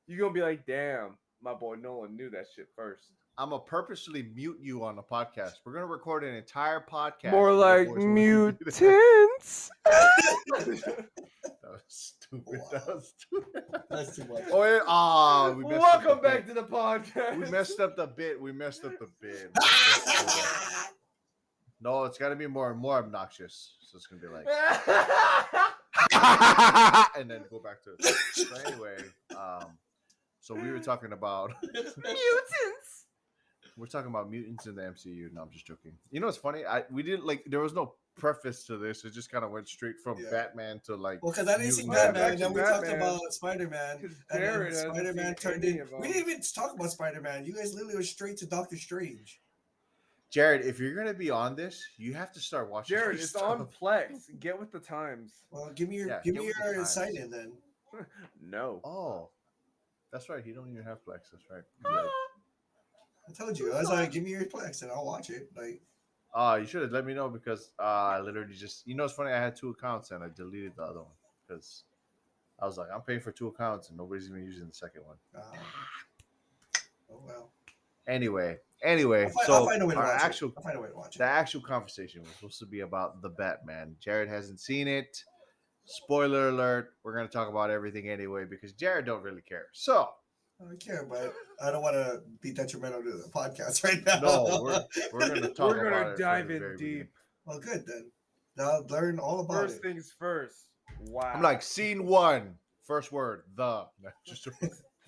You're gonna be like, "Damn, my boy Nolan knew that shit first." I'm gonna purposely mute you on the podcast. We're gonna record an entire podcast. More and like your voice won't be there. mutants. That was stupid. Wow. That was stupid. That's too much. Oh, yeah. We messed up Welcome the back bit. to the podcast. We messed up the bit. We messed up the bit. No, it's got to be more and more obnoxious. So it's gonna be like, and then go back to. So anyway, so we were talking about mutants. we're talking about mutants in the MCU. No, I'm just joking. You know what's funny? We didn't like. There was no preface to this. It just kind of went straight from Yeah. Batman to like. Well, because I didn't see Mutant Batman, Batman. then we talked Batman. about Spider-Man, Because and Jared then hasn't Spider-Man seen turned any in. of them. We didn't even talk about Spider-Man. You guys literally went straight to Doctor Strange. Jared, if you're gonna be on this, you have to start watching. Jared, this it's on stuff. Plex. Get with the times. Well, give me your Yeah, give get me with the your times. insight in then. No. Oh, that's right. He don't even have Plex. That's right. You're right. I told you. I was like, give me your Plex and I'll watch it. Like, You should have let me know because I literally just, it's funny. I had 2 accounts and I deleted the other one because I was like, I'm paying for 2 accounts and nobody's even using the second one. oh well. Anyway, I'll so find a way to our watch actual, it. I'll find a way to watch it. the actual conversation was supposed to be about the Batman. Jared hasn't seen it. Spoiler alert. We're gonna talk about everything anyway because Jared don't really care. So I don't care, but I don't want to be detrimental to the podcast right now. no, we're gonna talk We're about gonna it dive from the in very deep. beginning. Well, good then. Now I'll learn all about First it. things first. Wow. I'm like scene 1, first word, the. No, just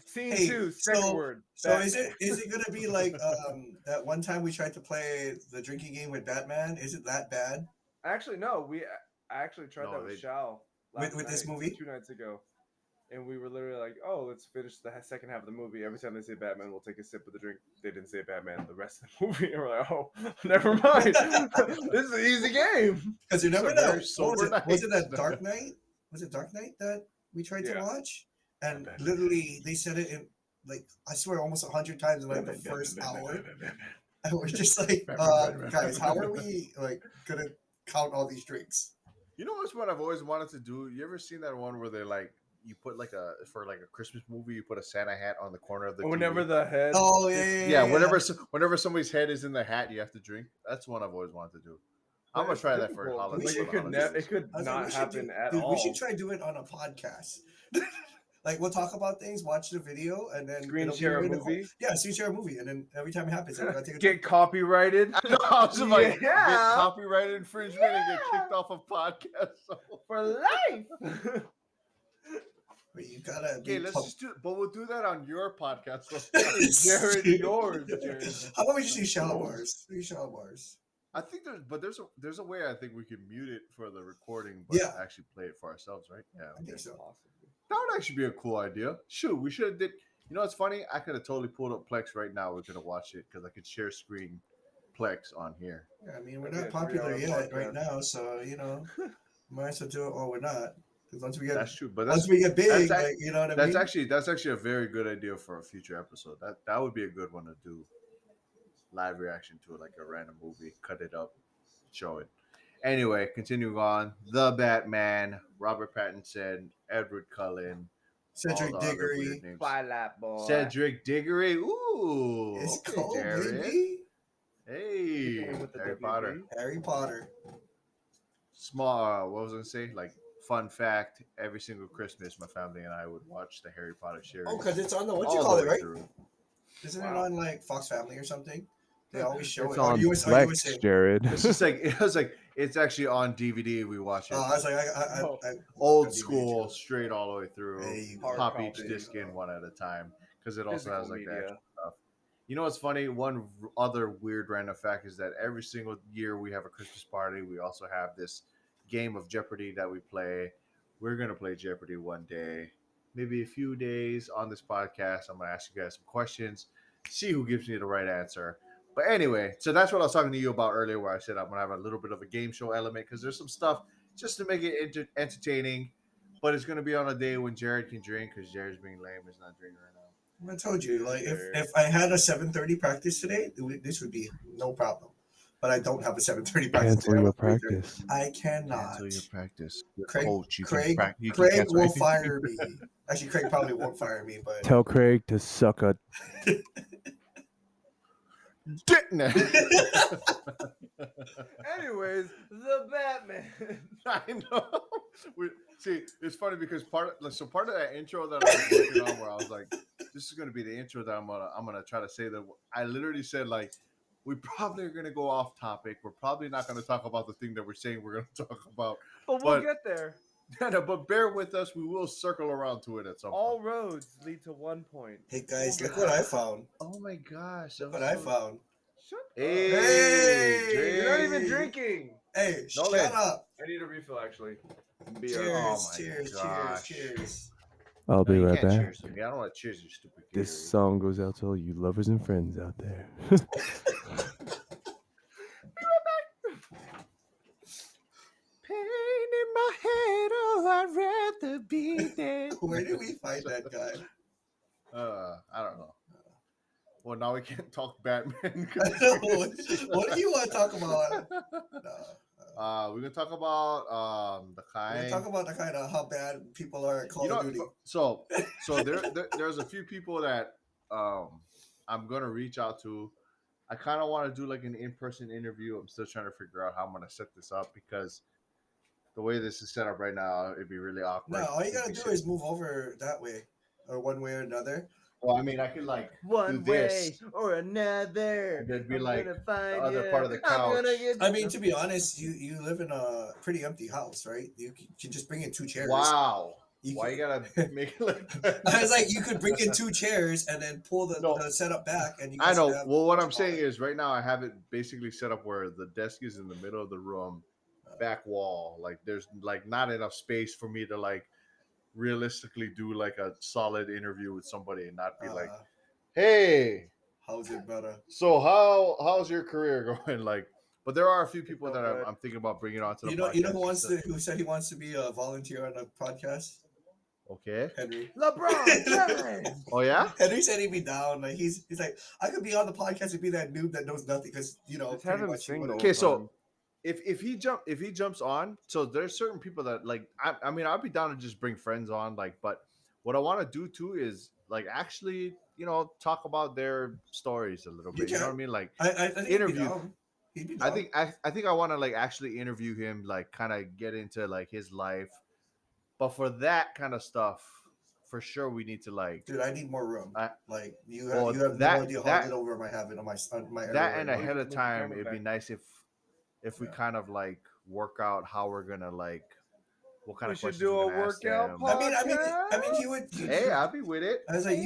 Scene Hey, 2, second so- word. So is it gonna be like that one time we tried to play the drinking game with Batman? Is it that bad? Actually, no. I actually tried No, that with they- Shao With last this night, movie? 2 nights ago, and we were literally like, "Oh, let's finish the second half of the movie. Every time they say Batman, we'll take a sip of the drink." They didn't say Batman the rest of the movie, and we're like, "Oh, never mind. This is an easy game." Because you never It's a know. very sober Was it night. that Dark Knight? Was it Dark Knight that we tried to Yeah. watch? And literally, they said it in like I swear almost 100 times in like the first hour, and we're just like, guys, how are we like gonna count all these drinks? You know what's what I've always wanted to do? You ever seen that one where they like you put like for a Christmas movie, you put a Santa hat on the corner of the Whenever TV? the head. Oh Yeah, whenever somebody's head is in the hat, you have to drink. That's one I've always wanted to do. I'm gonna try that for difficult, holiday. like, it could it could I was like, not we should happen do- at dude, all. We should try doing it on a podcast. Like we'll talk about things, watch the video, and then Screen it'll be share a really cool. movie. Yeah, screen share a movie, and then every time it happens, I take a Get copyrighted No, I was just like, Yeah. get copyright infringement and get kicked off of podcasts. for life. But you gotta. Okay, be let's pub- just do. But we'll do that on your podcast. Jared, yours, Jared. How about we just do shallow bars? 3 shallow bars. I think there's a way I think we can mute it for the recording, but Yeah. actually play it for ourselves, right? Yeah, I think so. that would actually be a cool idea. Shoot, we should have did. You know, what's funny? I could have totally pulled up Plex right now. We're gonna watch it because I could share screen Plex on here. Yeah, I mean, we're That'd not be a popular 3-hour yet right podcast. now, so you know, might as well do it or we're not. Because once we get That's true, but once we get big, that's like, you know what I that's mean? actually a very good idea for a future episode. That would be a good one to do. Live reaction to it, like a random movie, cut it up, show it. Anyway, continuing on. The Batman, Robert Pattinson, Edward Cullen, Cedric all the other Diggory. weird names. Twilight boy. Cedric Diggory. Ooh, It's okay, cold, Jared. baby. Hey, With the Harry WB. Potter. Harry Potter. Small. What was I gonna say? Like fun fact: every single Christmas, my family and I would watch the Harry Potter series. Oh, because it's on the what you all call the it, way right? through. Isn't Wow. it on like Fox Family or something? They always show It's it. on You were Flex, saying. Jared. It's just like it's actually on DVD. We watch it. I was like, I Old got DVD school, too. straight all the way through. There you go. Pop Hard each copy. disc in one at a time because it also Physical has like the media. extra stuff. You know what's funny? One other weird random fact is that every single year we have a Christmas party. We also have this game of Jeopardy that we play. We're gonna play Jeopardy one day, maybe a few days on this podcast. I'm gonna ask you guys some questions, see who gives me the right answer. But anyway, so that's what I was talking to you about earlier, where I said I'm gonna have a little bit of a game show element because there's some stuff just to make it entertaining. But it's gonna be on a day when Jared can drink because Jared's being lame. He's not drinking right now. I told you, like, if I had a 7:30 practice today, this would be no problem. But I don't have a 7:30 practice. Cancel today. your practice. I cannot. Cancel your practice. Your Craig, coach, you Craig, can you can Craig cancel will anything. fire me. Actually, Craig probably won't fire me, but Tell Craig to suck a. Anyways, the Batman. I know. See, it's funny because part of that intro that I was working on, where I was like, "This is going to be the intro that I'm gonna try to say." That I literally said like, "We probably are going to go off topic. We're probably not going to talk about the thing that we're saying we're going to talk about." But we'll But- get there. But bear with us. We will circle around to it at some All point. roads lead to one point. hey guys, look what I found. Oh my gosh! Look what I found. Shut Hey, Hey! Jay. You're not even drinking. Hey, Nolan. shut up. I need a refill, actually. Cheers, Oh my cheers, gosh. cheers. I'll No, be you right can't back. cheers to me. I don't want to cheers you, stupid. This Gatorade. song goes out to all you lovers and friends out there. Pain in my head, oh, I'd rather be dead. Where did we find that guy? I don't know. Well, now we can't talk Batman. What do you want to talk about? We're gonna talk about the We're kind. talk about the kind of how bad people are at Call You know, of Duty. so there's a few people that I'm gonna reach out to. I kind of want to do like an in-person interview. I'm still trying to figure out how I'm gonna set this up because the way this is set up right now, it'd be really awkward. No, all you gotta do is move over that way, or one way or another. Well, I mean, I could like One do way this. or another. And there'd be I'm like gonna find the other ya. part of the I'm gonna couch. get I mean, to be honest, you live in a pretty empty house, right? You can just bring in 2 chairs. Wow. You Why can- you gotta make it like that? I was like, you could bring in 2 chairs and then pull the, No. the setup back, and you I guys know. could have Well, what a I'm saying smaller- is, right now I have it basically set up where the desk is in the middle of the room, back wall. Like, there's like not enough space for me to like realistically do like a solid interview with somebody and not be like, "Hey, how's it better? so how's your career going?" Like, but there are a few people that I'm thinking about bringing onto the podcast. You know who said he wants to be a volunteer on a podcast? Okay. Henry. LeBron James. Oh yeah. Henry said he'd be down. Like he's like, I could be on the podcast and be that noob that knows nothing because Just pretty have him much he sing would've- the Okay, whole so time. if he jumps on, so there's certain people that like I mean I'll be down to just bring friends on, like, but what I want to do too is like actually talk about their stories a little You bit. You know can. what I mean? Like I think interview. He'd be I down. think I want to like actually interview him, like kind of get into like his life, but for that kind of stuff, for sure we need to like Dude, I need more room. Like you well, have that- no idea how that- little room I have in my area that and right now. ahead of Move the time camera it'd be back. nice if we Yeah. kind of like work out how we're gonna like what kind We of should questions do we're a gonna ask workout them. I mean, he would. Hey, I'll be with it. I was like,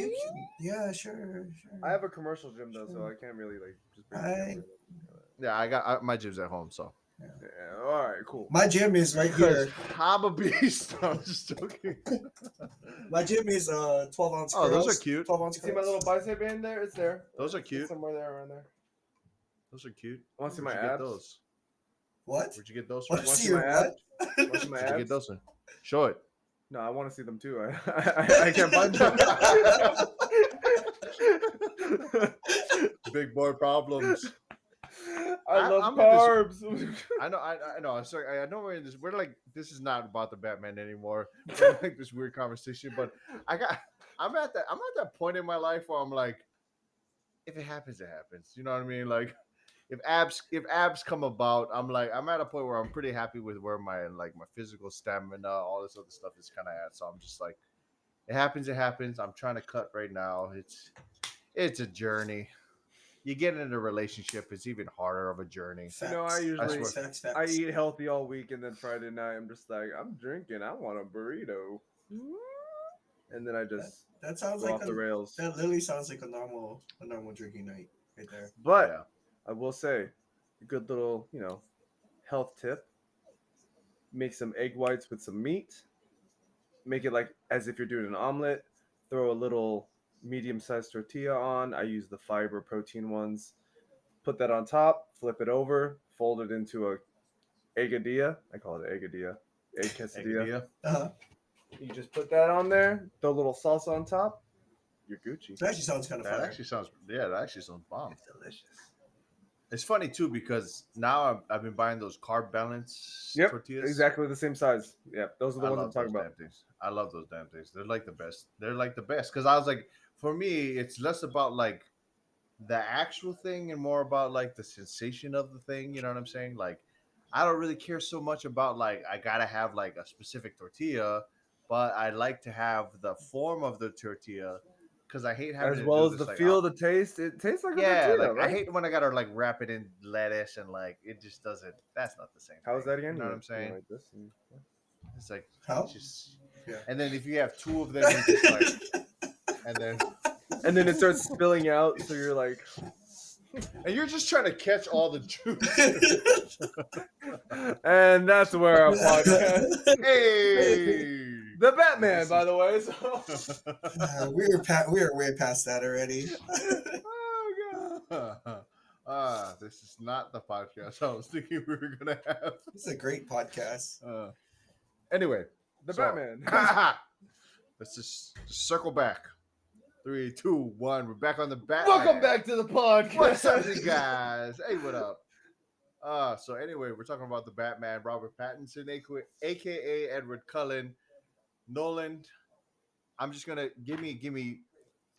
yeah, sure. I have a commercial gym though, so I can't really like just bring the I- camera. Yeah, I got my gym's at home, so Yeah, all right, cool. My gym is right here. I'm a beast. I'm just joking. My gym is 12 ounce. Oh, those curls, are cute. 12 ounce. You see my little bicep band there? It's there. Those are It's cute. somewhere there, around there. Those are cute. I want to see my Where'd you get abs. those? What? Where'd you get those What from? to Want see to see your my what? abs? Want to see my Where'd you get abs? those from? Show it. No, I want to see them too. I can't find them. Big boy problems. I love I'm at this- carbs. I know. Sorry, I know we're in this. We're like, this is not about the Batman anymore. We're in, like this weird conversation, but I'm at that point in my life where I'm like, if it happens, it happens. You know what I mean? Like, if abs come about, I'm at a point where I'm pretty happy with where my physical stamina, all this other stuff is kind of at. So I'm just like, it happens, it happens. I'm trying to cut right now. It's a journey. you get in a relationship, it's even harder of a journey. You know, Facts. I eat healthy all week, and then Friday night I'm just like, I'm drinking. I want a burrito, and then I just that sounds go like off the rails. that literally sounds like a normal drinking night right there. But Yeah. I will say, a good little, health tip: make some egg whites with some meat. Make it like as if you're doing an omelet. Throw a little medium-sized tortilla on. I use the fiber protein ones. Put that on top. Flip it over. Fold it into a eggadilla. I call it eggadilla. Egg quesadilla. Eggadilla. Uh-huh. You just put that on there. Throw a little salsa on top. You're Gucci. That actually sounds kind of That fire. actually sounds bomb. It's delicious. It's funny too because now I've been buying those carb balance Yep, tortillas. exactly the same size. Yeah, those are the I ones I'm love talking those about. damn things. I love those damn things. They're like the best. They're like the best because I was like, for me, it's less about like the actual thing and more about like the sensation of the thing. You know what I'm saying? Like, I don't really care so much about like I gotta have like a specific tortilla, but I like to have the form of the tortilla because I hate having As to well do as this, the like, feel, the taste. It tastes like a yeah, tortilla, like right? I hate when I gotta like wrap it in lettuce and like it just doesn't. That's not the same. How's thing. that again? You know what I'm You saying? like this? And, It's like How? it's just Yeah. and then if you have two of them, it's just like and then it starts spilling out, so you're like, and you're just trying to catch all the juice. and that's where our podcast. Hey, The Batman, by the way. So. we are way past that already. Oh god. This is not the podcast I was thinking we were gonna have. It's a great podcast. Anyway, The so- Batman. Let's just circle back. 3, 2, 1. We're back on the Batman. Welcome back to the podcast. What's up, you guys? Hey, what up? So anyway, we're talking about the Batman, Robert Pattinson, aka Edward Cullen. Nolan, I'm just gonna give me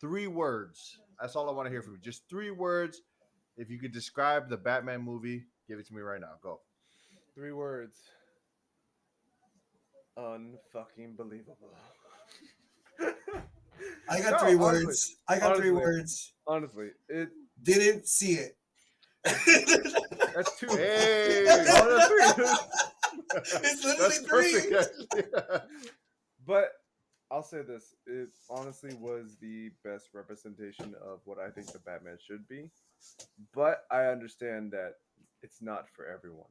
3 words. That's all I want to hear from you. Just 3 words. If you could describe the Batman movie, give it to me right now. Go. 3 words. Unfucking believable. I got No, 3 honestly, words. I got 3 words. Honestly, it Didn't see it. that's 2. Hey, Oh, that's 3. It's literally 3. perfect. But I'll say this: it honestly was the best representation of what I think the Batman should be. But I understand that it's not for everyone.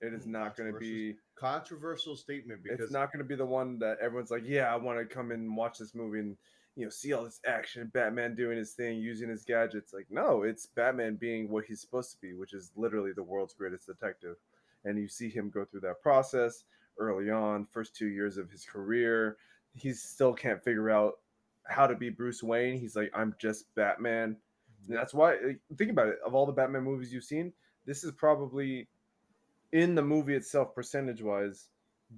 It is not going to be Controversial statement because it's not going to be the one that everyone's like, yeah, I want to come and watch this movie and see all this action, Batman doing his thing, using his gadgets. Like, no, it's Batman being what he's supposed to be, which is literally the world's greatest detective. And you see him go through that process early on, first 2 years of his career. He still can't figure out how to be Bruce Wayne. He's like, I'm just Batman. And that's why, think about it, of all the Batman movies you've seen, this is probably, in the movie itself, percentage-wise,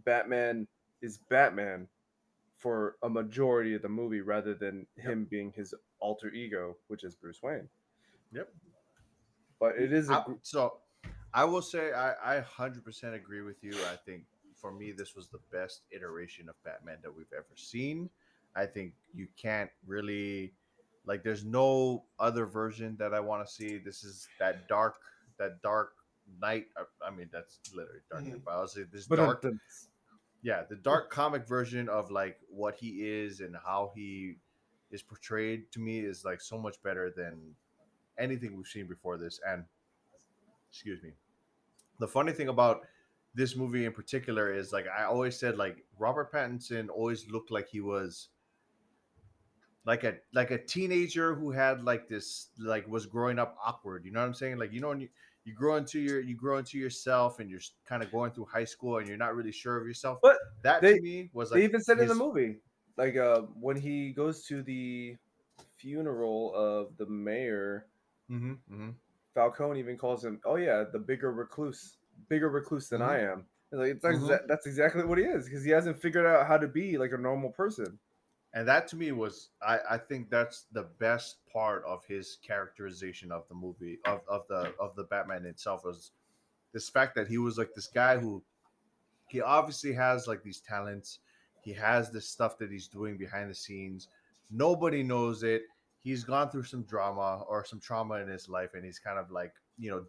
Batman is Batman for a majority of the movie rather than him being his alter ego, which is Bruce Wayne. Yep. But it is so I will say I 100% agree with you. I think for me this was the best iteration of Batman that we've ever seen. I think you can't really like there's no other version that I want to see. This is that dark night. I mean that's literally dark. Mhm. But I'll say this but dark. Yeah, the dark comic version of like what he is and how he is portrayed to me is like so much better than anything we've seen before this. And excuse me, the funny thing about this movie in particular is like I always said like Robert Pattinson always looked like he was like a teenager who had like this like was growing up awkward. You know what I'm saying? Like when you grow into yourself and you're kind of going through high school and you're not really sure of yourself. But that to me was like they even said in the movie, like when he goes to the funeral of the mayor, Falcone even calls him, oh yeah, the bigger recluse than I am. It's like that's exactly what he is because he hasn't figured out how to be like a normal person. And that to me was, I think that's the best part of his characterization of the movie, of the Batman itself, was this fact that he was like this guy who, he obviously has like these talents. He has this stuff that he's doing behind the scenes. Nobody knows it. he's gone through some drama or some trauma in his life, and he's kind of like,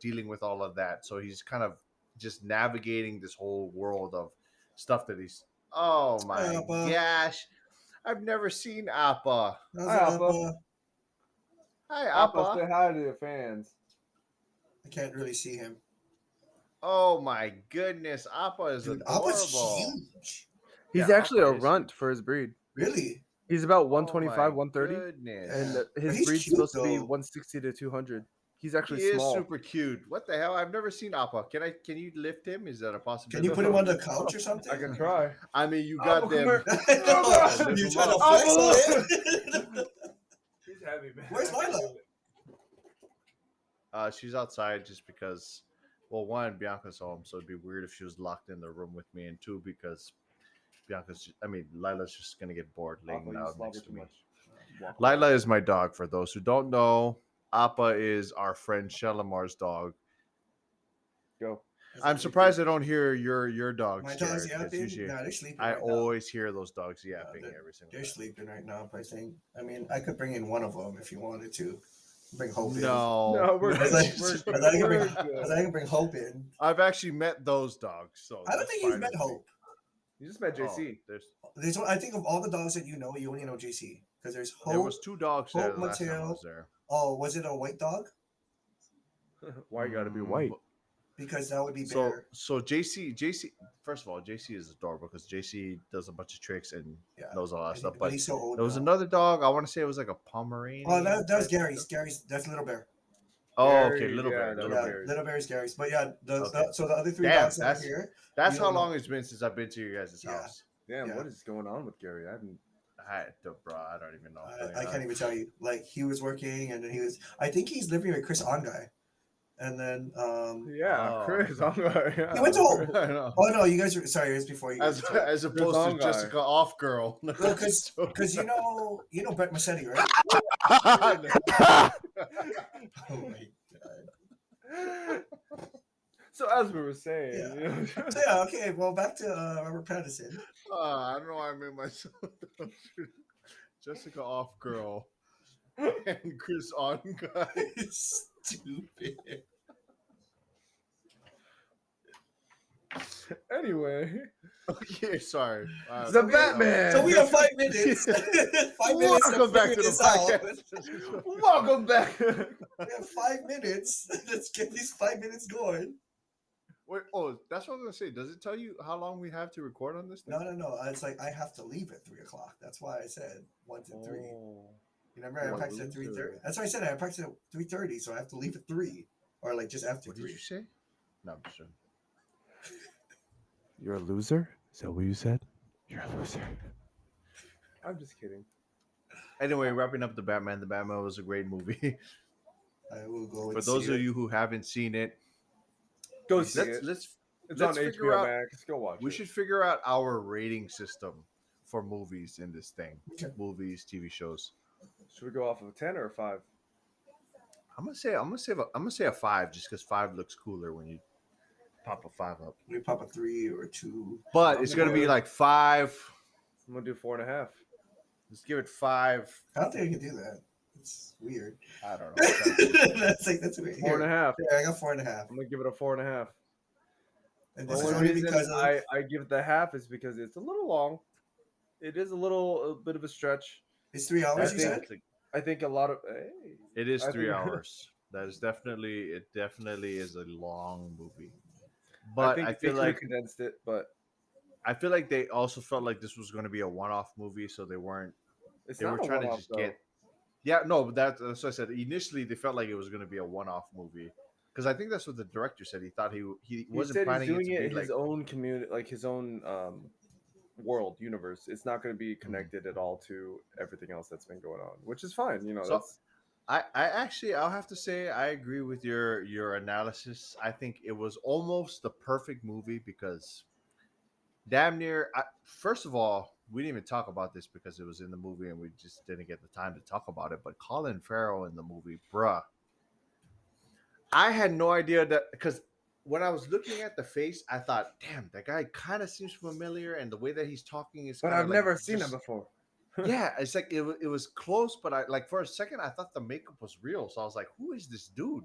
dealing with all of that. So he's kind of just navigating this whole world of stuff that he's. Oh my Hi, Appa. gosh, I've never seen Appa. How's Hi, it, Appa. Appa? Hi, Appa, Appa. say hi to your fans. I can't really see him. Oh my goodness, Appa is Dude, adorable. Appa's huge. He's Yeah, actually a Appa is runt for his breed. Really? He's about Oh 125, my 130, goodness. and But his he's breed's cute, supposed to be though. 160 to 200. He's He actually is small. super cute. What the hell? I've never seen Appa. Can you lift him? Is that a Can possibility? you put him on the couch or something? I can try. I mean, you Appa, got come them. here. No, you trying to flex on him? He's heavy, man. Where's Lila? She's outside just because, well, one, Bianca's home, so it'd be weird if she was locked in the room with me, and two, because Lila's just gonna get bored laying Appa, you down slobber next to too me. much. Walk Lila is my dog. For those who don't know, Appa is our friend Shalimar's dog. Go. I'm surprised I don't hear your dogs. My dog's Jared, 'cause yapping. usually Nah, they're sleeping I right now. always hear those dogs yapping every single They're time. sleeping right now, I think. I mean, I could bring in one of them if you wanted to. Bring Hope in. No, No, we're I was like, We're I was good. like, I can bring, We're I good. was like, I can bring Hope in. I've actually met those dogs. So I don't that's think you've fine met with me. Hope. You just met Oh, JC. I think of all the dogs that you only know JC. Because there's Hope. there was two dogs there Hope the last time I Mateo. was there. Oh, was it a white dog? Why you gotta be white? Because that would be So bear. so JC. First of all, JC is adorable because JC does a bunch of tricks and Yeah. knows a lot of stuff. But But he's so old. there was now. another dog. I want to say it was like a Pomeranian. Oh, that was type Gary's. dog. Gary's. That's Little Bear. Oh, Gary, okay, little yeah, bear, that little was Yeah, bear. Gary's. Little Bear's Gary's. But yeah, Okay. so the other three Damn, dogs that are that's- here. That's You how don't know. long it's been since I've been to your guys' Yeah. house. Damn, Yeah. what is going on with Gary? I haven't. Bro, I don't even know. I can't even tell you. Like he was working, and then he was. I think he's living with Chris On guy, and then Yeah, Oh. Chris. I'm like, yeah. He went to Hope. I know. Oh no, you guys were sorry. It was before you guys. As opposed on to guy. Jessica Off Girl. Because you know Brett Massetti, right? Oh my god. So as we were saying, Yeah. you know, So yeah, okay. Well, back to Robert Pattinson. I don't know why I made myself Jessica Off Girl and Chris On Guy. Stupid. anyway, Okay, sorry. the Batman. So we have 5 minutes. 5 minutes. Welcome back to the this out. podcast. Welcome back. We have 5 minutes. Let's get these 5 minutes going. Wait, that's what I was gonna say. Does it tell you how long we have to record on this thing? No. It's like I have to leave at 3 o'clock. That's why I said 1 to 3. Oh. You remember I What, practiced at 3:30. That's why I said I practiced at 3:30, so I have to leave at 3, or like just after What did 3. you say? No, I'm sure. You're a loser? Is that what you said? You're a loser. I'm just kidding. Anyway, wrapping up the Batman. The Batman was a great movie. I will go. For those of you who haven't seen it, Go see let's it. let's It's let's on figure HBO out- Max. Go watch we it. should figure out our rating system for movies in this thing. Okay. Movies, TV shows. Should we go off of a 10 or a 5? I'm gonna say a 5 just because 5 looks cooler when you pop a 5 up. we pop a 3 or 2. But I'm it's gonna gonna be do- like 5. I'm gonna do 4.5. Let's give it 5. I don't think I can do that. It's weird. I don't know. that's weird. 4.5. Yeah, I got 4.5. I'm gonna give it a 4.5. And The this is only only reason because of I give it the half is because it's a little long. It is a bit of a stretch. it's 3 I hours. You think- said. I think a lot of. Hey, It is I 3 think- hours. It definitely is a long movie. I But think I they feel could've like condensed it, but they also felt like this was going to be a one-off movie, so they weren't. it's They not were a trying to one-off, just though. get. Yeah, no, but that's what I said. Initially, they felt like it was going to be a one-off movie because I think that's what the director said. He thought he He wasn't said planning he's doing it it to in be his like. own community, like his own world universe. It's not going to be connected at all to everything else that's been going on, which is fine. You know, So- I'll have to say I agree with your analysis. I think it was almost the perfect movie because damn near. First of all, we didn't even talk about this because it was in the movie and we just didn't get the time to talk about it. But Colin Farrell in the movie, bruh, I had no idea that because when I was looking at the face, I thought, damn, that guy kind of seems familiar, and the way that he's talking is. but kinda I've like never seen just- it before. Yeah, it's like it was close, but I like for a second I thought the makeup was real. So I was like, who is this dude?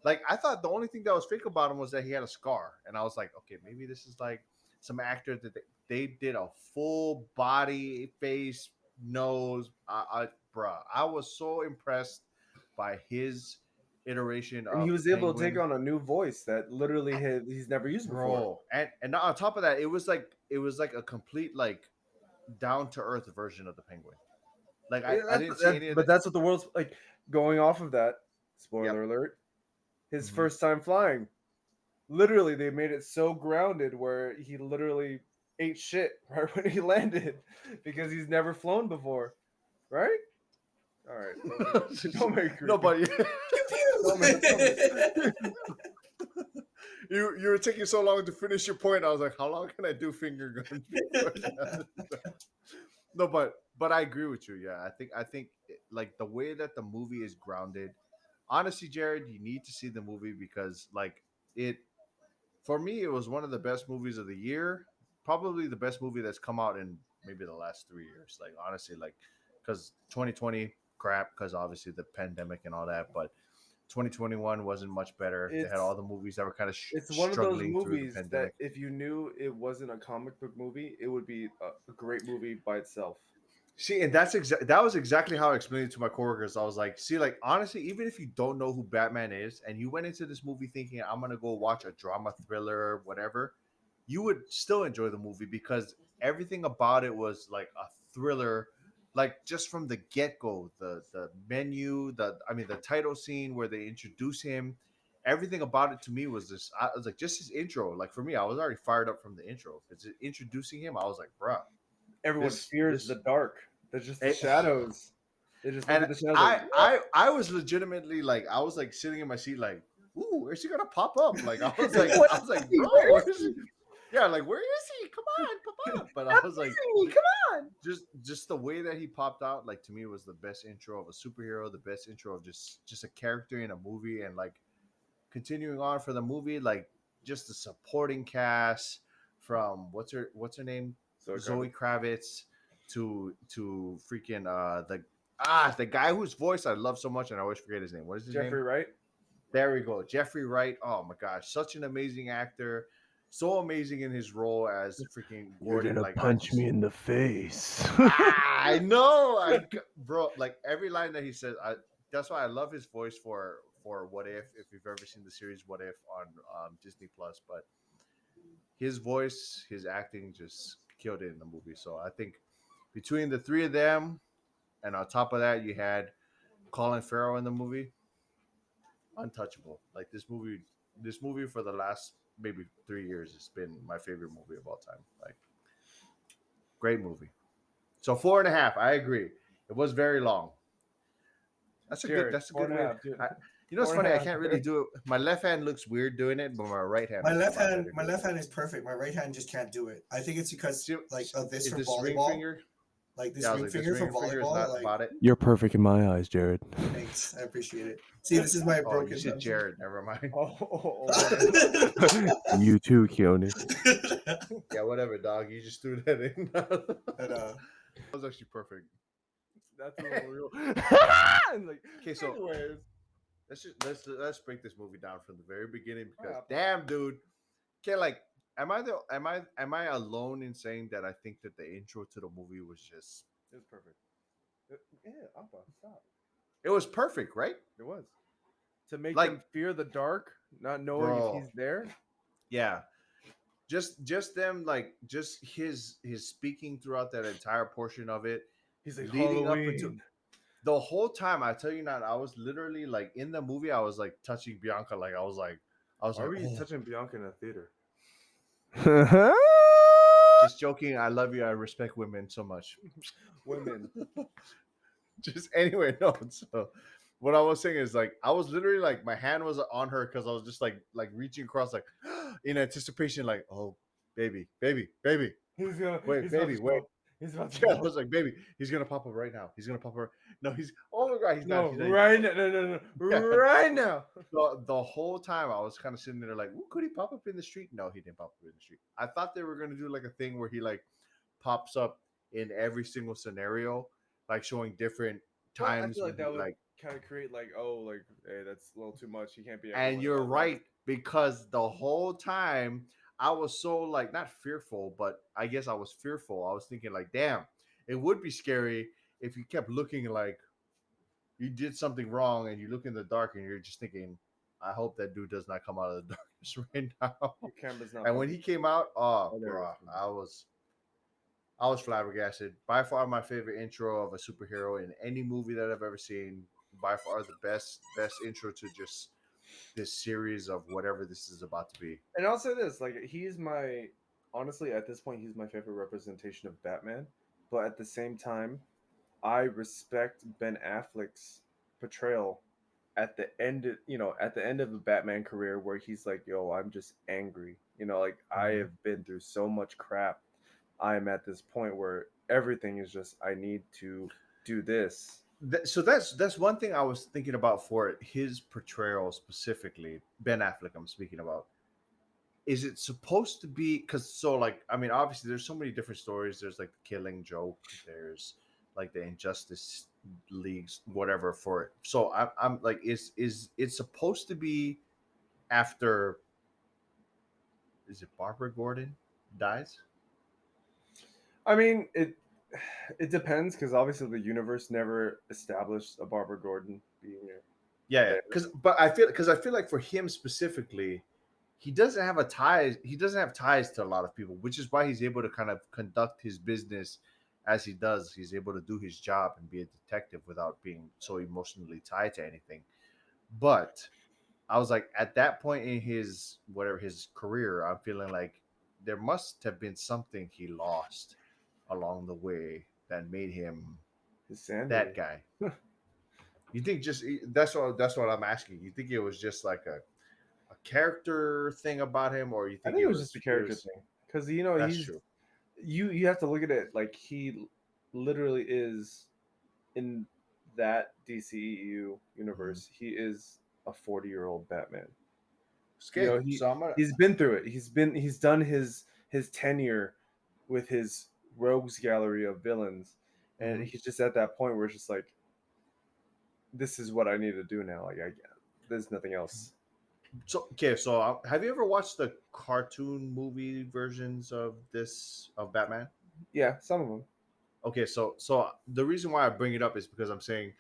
Like I thought the only thing that was fake about him was that he had a scar, and I was like, okay, maybe this is like some actor that they did a full body, face, nose. Bruh, I was so impressed by his iteration And he of was the able to take Penguin. on a new voice that literally he's never used before. Bro, and on top of that, it was like a complete like down to earth version of the Penguin. Like Yeah, I didn't see any of but the. that's what the world's like. Going off of that, Yep. spoiler alert, his Mhm. first time flying. Literally, they made it so grounded where he literally ate shit right when he landed because he's never flown before, right? All right, don't make it creepy. No, but Don't make it you were taking so long to finish your point. I was like, how long can I do finger guns? No, but I agree with you. Yeah, I think like the way that the movie is grounded. Honestly, Jared, you need to see the movie because like it for me, it was one of the best movies of the year. Probably the best movie that's come out in maybe the last 3 years. Like honestly, like because 2020 crap because obviously the pandemic and all that, but 2021 wasn't much better. They had all the movies that were kind of It's one of those struggling through the movies pandemic. that if you knew it wasn't a comic book movie, it would be a great movie by itself. See, and that was exactly how I explained it to my coworkers. I was like, see, like honestly, even if you don't know who Batman is, and you went into this movie thinking I'm gonna go watch a drama thriller, whatever, you would still enjoy the movie because everything about it was like a thriller, like just from the get go, the menu, the title scene where they introduce him, everything about it to me was this. I was like, just his intro. Like for me, I was already fired up from the intro because introducing him, I was like, bruh. Everyone fears the dark. There's just the It- shadows. They just look And at the shadows. I was legitimately like I was like sitting in my seat like, ooh, where's he gonna pop up? Like I was like bro, where is he? Yeah, like where is he? Come on, pop up. But I was like, come on. just the way that he popped out, like to me was the best intro of a superhero, the best intro of just a character in a movie, and like continuing on for the movie, like just the supporting cast from what's her name? Zoe Kravitz to freaking the guy whose voice I love so much and I always forget his name. What is his name? Jeffrey Wright. There we go. Jeffrey Wright. Oh my gosh, such an amazing actor. So amazing in his role as freaking You're Gordon. gonna Like punch me in the face. I know, bro. Like every line that he says, that's why I love his voice for What If you've ever seen the series What If on Disney Plus. But his voice, his acting just killed it in the movie. So I think between the three of them, and on top of that, you had Colin Farrell in the movie, untouchable. Like this movie for the last maybe 3 years has been my favorite movie of all time. Like great movie. So 4.5. I agree. It was very long. That's a Jared, good way. You know what's funny? I can't really do it. My left hand looks weird doing it, but my right hand. My left hand is perfect. My right hand just can't do it. I think it's because like of this for volleyball. Finger? Like this ring finger for volleyball. Not about it. You're perfect in my eyes, Jared. Thanks, I appreciate it. See, this is my broken. You said Jared. Never mind. You too, Keoni. Yeah, whatever, dog. You just threw that in. That was actually perfect. That's a little real. Like, okay, so anyways. let's break this movie down from the very beginning because damn, dude. Okay, like, am I alone in saying that I think that the intro to the movie was just it was perfect. Yeah, Appa, stop. It was perfect, right? It was to make like them fear the dark, not knowing if he's there. Yeah, just them like just his speaking throughout that entire portion of it. He's like leading Halloween. up into the whole time. I tell you not, I was literally like in the movie. I was like touching Bianca. Like I was like, why were you touching Bianca in a theater? Just joking. I love you. I respect women so much. Women. Just anyway, no. So what I was saying is like I was literally like my hand was on her because I was just like reaching across like in anticipation, like, oh baby. He's gonna wait. He's about to. Yeah, I was like, baby, he's gonna pop up right now. He's gonna pop up. No, he's oh my god, he's not. Right now, no, Yeah. right now. The whole time I was kind of sitting there like, ooh, could he pop up in the street? No, he didn't pop up in the street. I thought they were gonna do like a thing where he like pops up in every single scenario, like showing different But I times feel when like he that would like. kind of create like, oh, like, hey, that's a little too much. He can't be And everyone you're at once. right, because the whole time I was so like not fearful, but I guess I was fearful. I was thinking like, damn, it would be scary if you kept looking like you did something wrong and you look in the dark and you're just thinking, I hope that dude does not come out of the darkness right now. Your camera's not. And when he came out, oh, Oh, there it bro, is. I was flabbergasted. By far my favorite intro of a superhero in any movie that I've ever seen. By far the best intro to just this series of whatever this is about to be. And I'll say this, like, he's my, honestly, at this point, he's my favorite representation of Batman. But at the same time, I respect Ben Affleck's portrayal at the end, at the end of the Batman career, where he's like, yo, I'm just angry. Like, I Mhm. have been through so much crap. I'm at this point where everything is just, I need to do this. So that's one thing I was thinking about for his portrayal specifically. Ben Affleck, I'm speaking about. Is it supposed to be because like I mean obviously there's so many different stories. There's like the Killing Joke. There's like the Injustice Leagues, whatever for it. So I'm like, is it supposed to be after? Is it Barbara Gordon dies? I mean, it depends, because obviously the universe never established a Barbara Gordon being Yeah. there. Because I feel like for him specifically, he doesn't have a ties. He doesn't have ties to a lot of people, which is why he's able to kind of conduct his business as he does. He's able to do his job and be a detective without being so emotionally tied to anything. But I was like, at that point in his whatever his career, I'm feeling like there must have been something he lost along the way that made him His sanity. that guy. You think just that's what I'm asking. You think it was just like a character thing about him, or you I think think it was just a character thing, because That's he's true. you have to look at it like he literally is in that DCEU universe. He is a 40-year-old Batman. Okay, so I'm gonna. He's been through it. He's done his tenure with his rogues gallery of villains, and Mhm. he's just at that point where it's just like, this is what I need to do now. Like, there's nothing else. So okay, so have you ever watched the cartoon movie versions of Batman? Yeah, some of them. Okay, so the reason why I bring it up is because I'm saying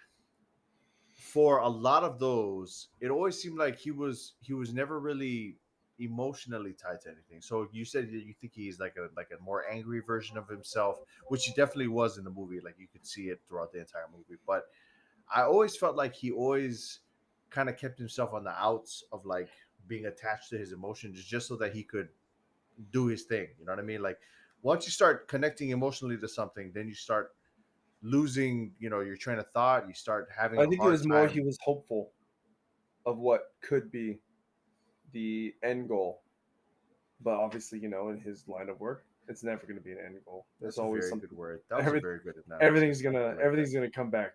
for a lot of those, it always seemed like he was never really emotionally tied to anything. So you said that you think he's like a more angry version of himself, which he definitely was in the movie. Like you could see it throughout the entire movie. But I always felt like he always kind of kept himself on the outs of like being attached to his emotions just so that he could do his thing. You know what I mean? Like once you start connecting emotionally to something, then you start losing, your train of thought. You start having I a think it hard was more time. he was hopeful of what could be the end goal, but obviously, in his line of work, it's never going to be an end goal. There's That's a always very good something. word. That was a Every, very good analogy. everything's I gonna like that. everything's gonna come back,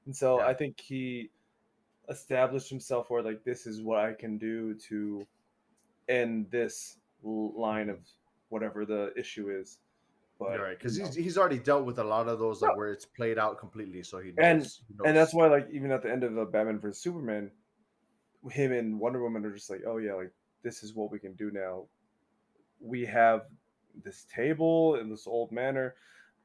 and so Yeah. I think he established himself where like, this is what I can do to end this line of whatever the issue is. You're But right, because he's already dealt with a lot of those like no. where it's played out completely, so he and knows. He and that's knows. why, like, even at the end of the Batman vs Superman, him and Wonder Woman are just like, oh yeah, like, this is what we can do now. We have this table in this old manor,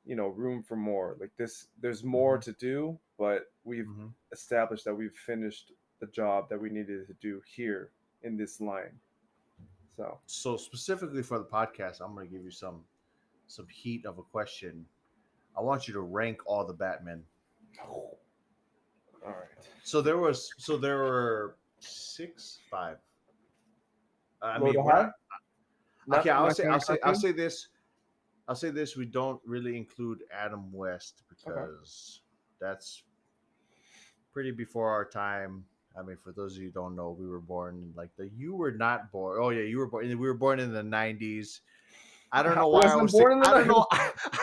room for more. Like, this, there's more to do, but we've Mhm. established that we've finished the job that we needed to do here in this line. So specifically for the podcast, I'm going to give you some heat of a question. I want you to rank all the Batmen. All right. So there were five. I Low mean, to we're high? not okay. Not counting I'll cartoon? say this. I'll say this. We don't really include Adam West because that's pretty before our time. I mean, for those of you who don't know, we were born in you were not born. Oh yeah, you were born. We were born in the '90s. I don't I know why I wasn't was thinking. born in the I don't 90s. know.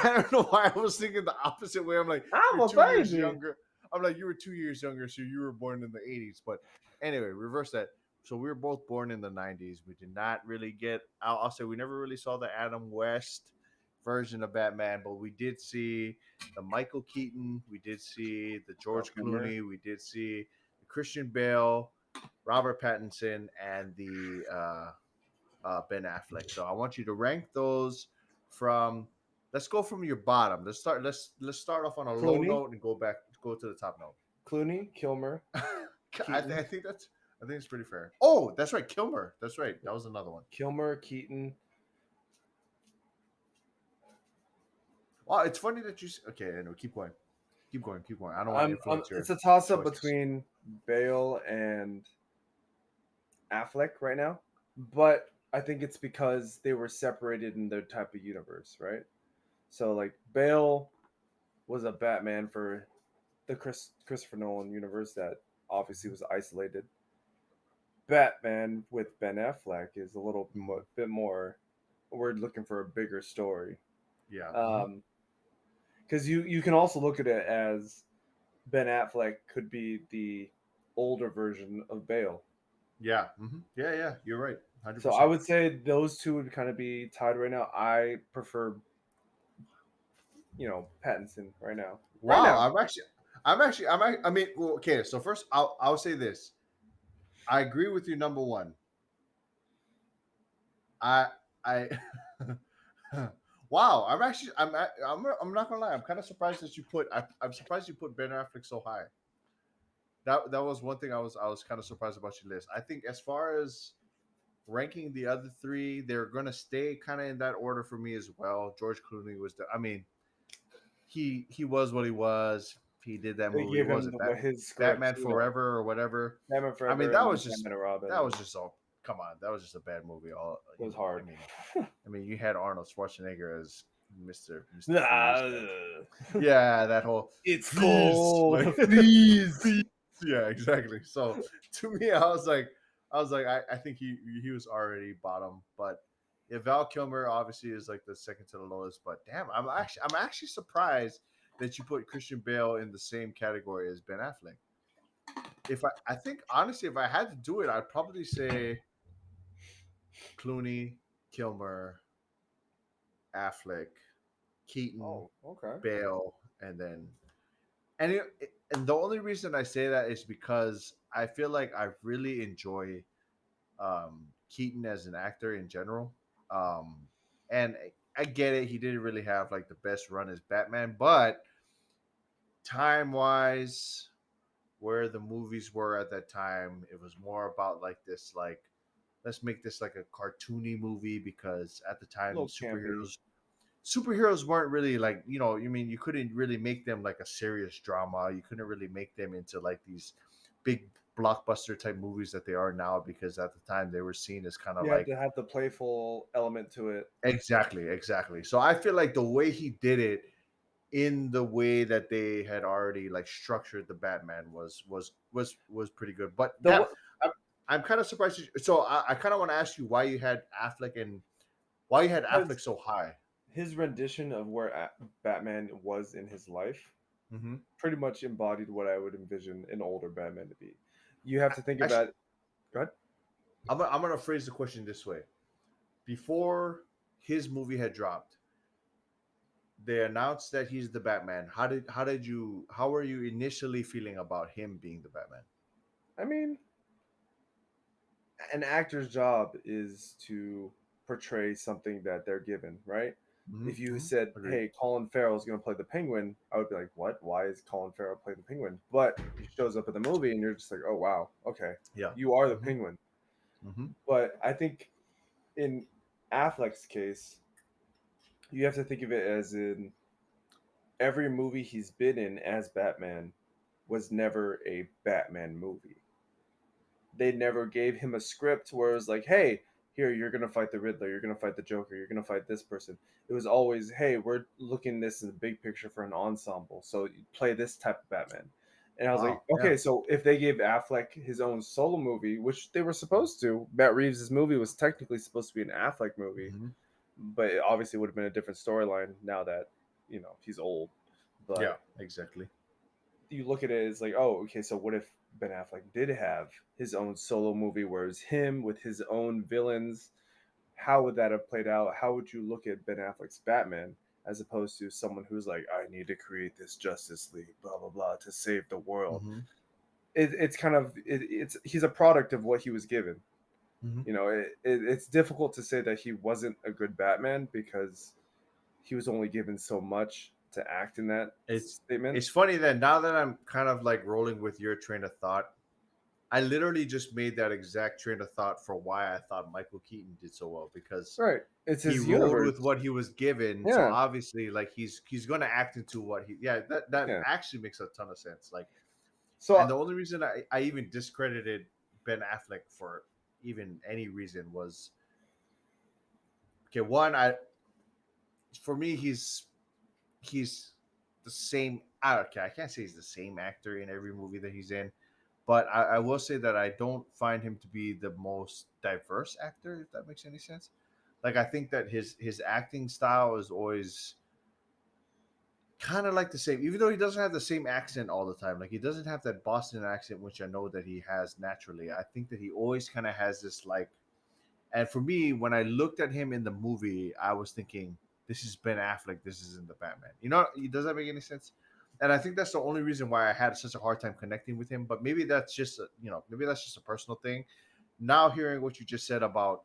I don't know why I was thinking the opposite way. I'm like, I'm you're a 2 years baby. younger. I'm like, you were 2 years younger, so you were born in the '80s. But anyway, reverse that. So we were both born in the '90s. We did not really get. I'll say we never really saw the Adam West version of Batman, but we did see the Michael Keaton, we did see the George Clooney, we did see the Christian Bale, Robert Pattinson, and the Ben Affleck. So I want you to rank those from. Let's go from your bottom. Let's start. Let's start off on a low Clooney? note and go to the top note. Clooney, Kilmer. I think it's pretty fair. Oh, that's right, Kilmer. That's right. That was another one. Kilmer, Keaton. Wow, it's funny that you. Okay, anyway, keep going. I don't want to influence your. It's a toss up choices. between Bale and Affleck right now, but I think it's because they were separated in their type of universe, right? So like Bale was a Batman for the Christopher Nolan universe that obviously was isolated. Batman with Ben Affleck is a little bit more. We're looking for a bigger story. Yeah. Because you can also look at it as Ben Affleck could be the older version of Bale. Yeah. Yeah. You're right. 100%. So I would say those two would kind of be tied right now. I prefer, Pattinson right now. Wow. Right now. I mean, well, okay. So first, I'll say this. I agree with you. Number one. I. Wow. I'm not gonna lie. I'm kind of surprised that you put. I'm surprised you put Ben Affleck so high. That was one thing I was kind of surprised about your list. I think as far as ranking the other three, they're gonna stay kind of in that order for me as well. George Clooney was I mean, he was what he was. He did that They movie. gave What was him it his script, Batman Forever or whatever? Batman Forever. I mean, that was Robin. just all. Come on, that was just a bad movie. It was hard. I mean, you had Arnold Schwarzenegger as Mister. Yeah, that whole it's cold. please. Yeah, exactly. So to me, I was like, I think he was already bottom, but yeah, Val Kilmer obviously is like the second to the lowest. But damn, I'm actually surprised that you put Christian Bale in the same category as Ben Affleck. I think honestly, if I had to do it, I'd probably say Clooney, Kilmer, Affleck, Keaton, Oh, okay. Bale, and then and the only reason I say that is because I feel like I really enjoy Keaton as an actor in general. And I get it, he didn't really have like the best run as Batman, but time wise, where the movies were at that time, it was more about like this, like let's make this like a cartoony movie because at the time superheroes weren't really like, you couldn't really make them like a serious drama. You couldn't really make them into like these big blockbuster type movies that they are now, because at the time they were seen as kind of You like have to have the playful element to it. exactly. So I feel like the way he did it in the way that they had already like structured the Batman was pretty good. But I'm kind of surprised. So I kind of want to ask you why you had Affleck so high. His rendition of where Batman was in his life pretty much embodied what I would envision an older Batman to be. You have to think about. Go ahead. I'm gonna phrase the question this way: before his movie had dropped, they announced that he's the Batman. How were you initially feeling about him being the Batman? I mean, an actor's job is to portray something that they're given, right? If you said, Agreed. "Hey, Colin Farrell is going to play the Penguin," I would be like, "What? Why is Colin Farrell playing the Penguin?" But he shows up in the movie, and you're just like, "Oh wow, okay, Yeah, you are the Penguin." But I think in Affleck's case, you have to think of it as in every movie he's been in as Batman was never a Batman movie. They never gave him a script where it was like, "Hey, here, you're gonna fight the Riddler, you're gonna fight the Joker, you're gonna fight this person." It was always, "Hey, we're looking this in the big picture for an ensemble, so you play this type of Batman." And I was like, okay, so if they gave Affleck his own solo movie, which they were supposed to, Matt Reeves' movie was technically supposed to be an Affleck movie, but it obviously would have been a different storyline now that he's old. But yeah, exactly. You look at it as like, oh, okay, so what if Ben Affleck did have his own solo movie where it's him with his own villains how would that have played out? How would you look at Ben Affleck's Batman as opposed to someone who's like, I need to create this Justice League, blah blah blah, to save the world? Mm-hmm. It's kind of it's he's a product of what he was given. Mm-hmm. You know, it's difficult to say that he wasn't a good Batman because he was only given so much to act in that statement. It's funny that now that I'm kind of like rolling with your train of thought, I literally just made that exact train of thought for why I thought Michael Keaton did so well, because Right. It's he his rolled universe. with what he was given. So Yeah. obviously, like he's going to act into what he. Yeah, that Yeah. actually makes a ton of sense. Like, So and the only reason I even discredited Ben Affleck for even any reason was, okay, one, for me he's the same. Okay, I can't say he's the same actor in every movie that he's in, but I will say that I don't find him to be the most diverse actor, if that makes any sense. Like, I think that his acting style is always kind of like the same, even though he doesn't have the same accent all the time. Like, he doesn't have that Boston accent, which I know that he has naturally. I think that he always kind of has this like. And for me, when I looked at him in the movie, I was thinking, this is Ben Affleck. This isn't the Batman. You know, does that make any sense? And I think that's the only reason why I had such a hard time connecting with him. But maybe that's just maybe that's just a personal thing. Now hearing what you just said about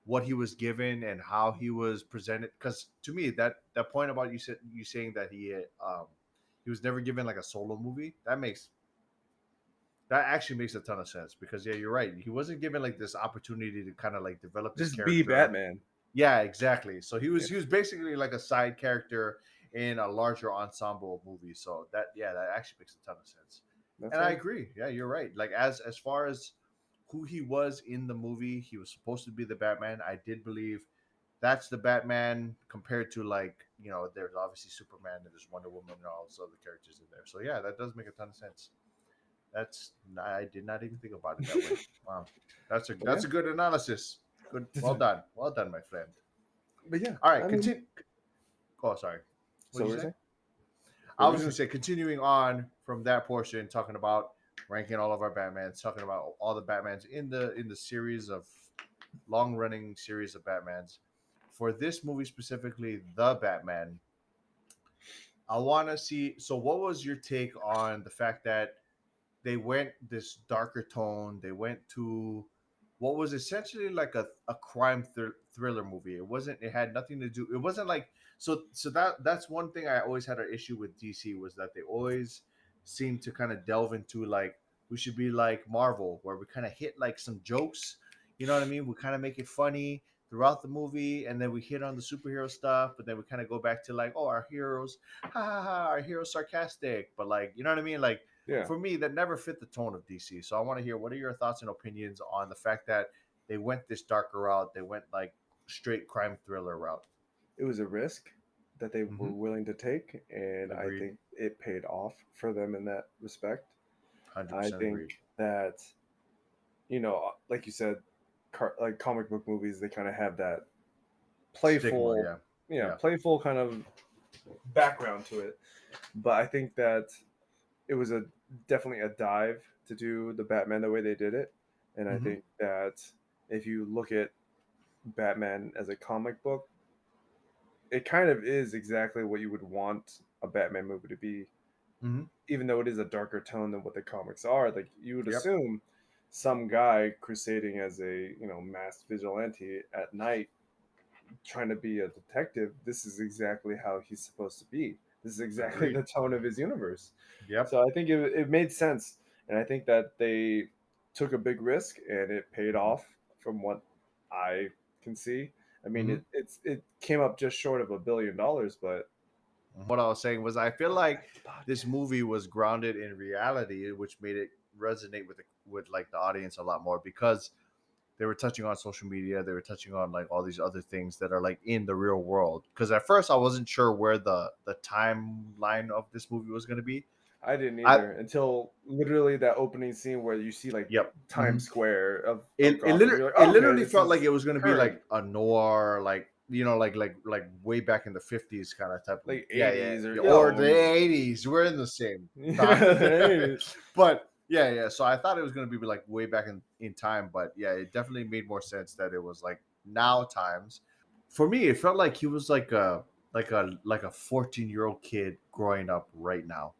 what he was given and how he was presented, because to me that point about you saying that he was never given like a solo movie, that actually makes a ton of sense, because yeah, you're right. He wasn't given like this opportunity to kind of like develop his just character. be Batman. Yeah, exactly. So he was basically like a side character in a larger ensemble of movies. So that actually makes a ton of sense. That's And right. I agree. Yeah, you're right. Like, as far as who he was in the movie, he was supposed to be the Batman. I did believe that's the Batman, compared to, like, there's obviously Superman and there's Wonder Woman and all those other characters in there. So yeah, that does make a ton of sense. I did not even think about it that way. Wow, that's a good analysis. Good, well done, my friend. But yeah, All right, I mean, continue. Oh, sorry. What so did we're you say? saying? I was going to say, continuing on from that portion, talking about ranking all of our Batmans, talking about all the Batmans in the series of long-running series of Batmans. For this movie specifically, the Batman, I want to see. So, what was your take on the fact that they went this darker tone? They went to what was essentially like a crime thriller movie. It had nothing to do. It wasn't like that's one thing I always had an issue with DC, was that they always seem to kind of delve into, like, we should be like Marvel, where we kind of hit like some jokes. You know what I mean? We kind of make it funny throughout the movie, and then we hit on the superhero stuff, but then we kind of go back to like, oh, our heroes, ha ha ha, our heroes sarcastic, but like, you know what I mean? Like, Yeah. for me, that never fit the tone of DC. So I want to hear, what are your thoughts and opinions on the fact that they went this darker route? They went like straight crime thriller route. It was a risk that they were willing to take, and Agreed. I think it paid off for them in that respect. 100% I think agreed. that, like you said, like comic book movies, they kind of have that playful, Stigma, playful kind of background to it. But I think that it was definitely a dive to do the Batman the way they did it, and I think that if you look at Batman as a comic book, it kind of is exactly what you would want a Batman movie to be. Even though it is a darker tone than what the comics are, like, you would assume some guy crusading as a masked vigilante at night, trying to be a detective. This is exactly how he's supposed to be. This is exactly Agreed. the tone of his universe. Yep. So I think it made sense, and I think that they took a big risk, and it paid off from what I can see. I mean, it came up just short of $1 billion, but what I was saying was, I feel like this movie was grounded in reality, which made it resonate with like the audience a lot more, because they were touching on social media. They were touching on like all these other things that are like in the real world. Because at first I wasn't sure where the timeline of this movie was going to be. I didn't either until literally that opening scene where you see like Times Square of it Gotham. literally, You're like, literally felt like it was going to be current. like a noir, like like way back in the 50s kind of type, like of 80s or the 80s. We're in the same time. But so I thought it was going to be like way back in time, but yeah, it definitely made more sense that it was like now times. For me, it felt like he was like a 14-year-old kid growing up right now.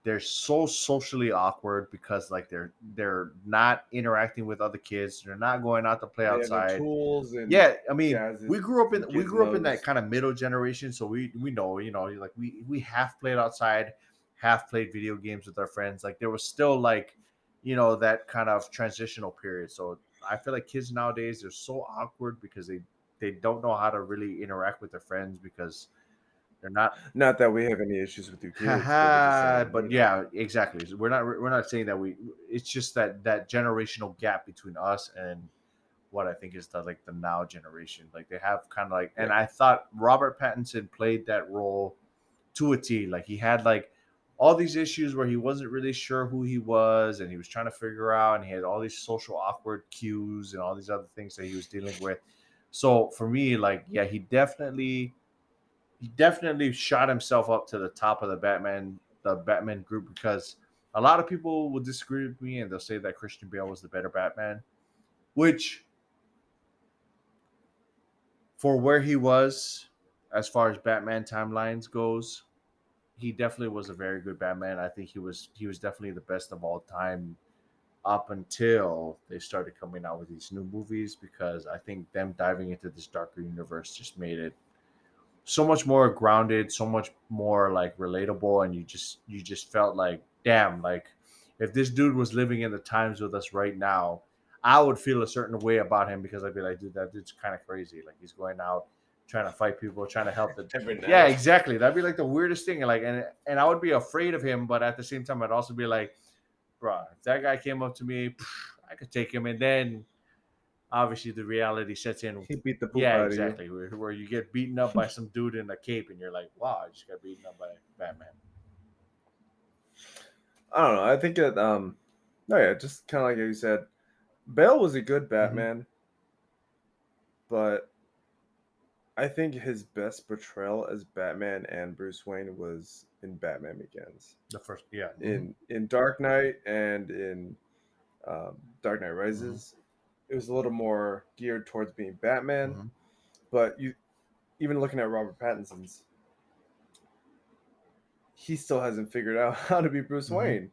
They're so socially awkward because like they're not interacting with other kids. They're not going out to play They have their outside. tools and Yeah, I mean, gadgets we grew up in and we grew up in that gizmos. kind of middle generation, so we know, like we half played outside, half played video games with our friends. Like there was still like, that kind of transitional period. So I feel like kids nowadays they're so awkward because they don't know how to really interact with their friends because they're not. Not that we have any issues with your kids, but we're just Haha, saying, but yeah, exactly. So we're not saying that we. It's just that generational gap between us and what I think is the now generation. Like they have kind of like, and Yeah. I thought Robert Pattinson played that role to a T. Like he had like all these issues where he wasn't really sure who he was, and he was trying to figure out, and he had all these social awkward cues and all these other things that he was dealing with. So for me, like, yeah, he definitely shot himself up to the top of the Batman group because a lot of people will disagree with me and they'll say that Christian Bale was the better Batman, which for where he was as far as Batman timelines goes, he definitely was a very good Batman. I think he was definitely the best of all time up until they started coming out with these new movies because I think them diving into this darker universe just made it so much more grounded, so much more like relatable, and you just felt like, damn, like if this dude was living in the times with us right now, I would feel a certain way about him because I'd be like, dude, that dude's kind of crazy. Like he's going out trying to fight people, trying to help the. every night. Yeah, exactly. That'd be like the weirdest thing. Like, and I would be afraid of him, but at the same time, I'd also be like, bro, if that guy came up to me, I could take him, and then obviously the reality sets in. He beat the poop Yeah, out exactly. Where you get beaten up by some dude in a cape, and you're like, "Wow, I just got beaten up by Batman." I don't know. I think it. No, yeah, just kind of like you said, Bale was a good Batman, but I think his best portrayal as Batman and Bruce Wayne was in Batman Begins, The first, yeah, in Dark Knight and in Dark Knight Rises. It was a little more geared towards being Batman, Mhm. but you even looking at Robert Pattinson's, he still hasn't figured out how to be Bruce Mhm. Wayne,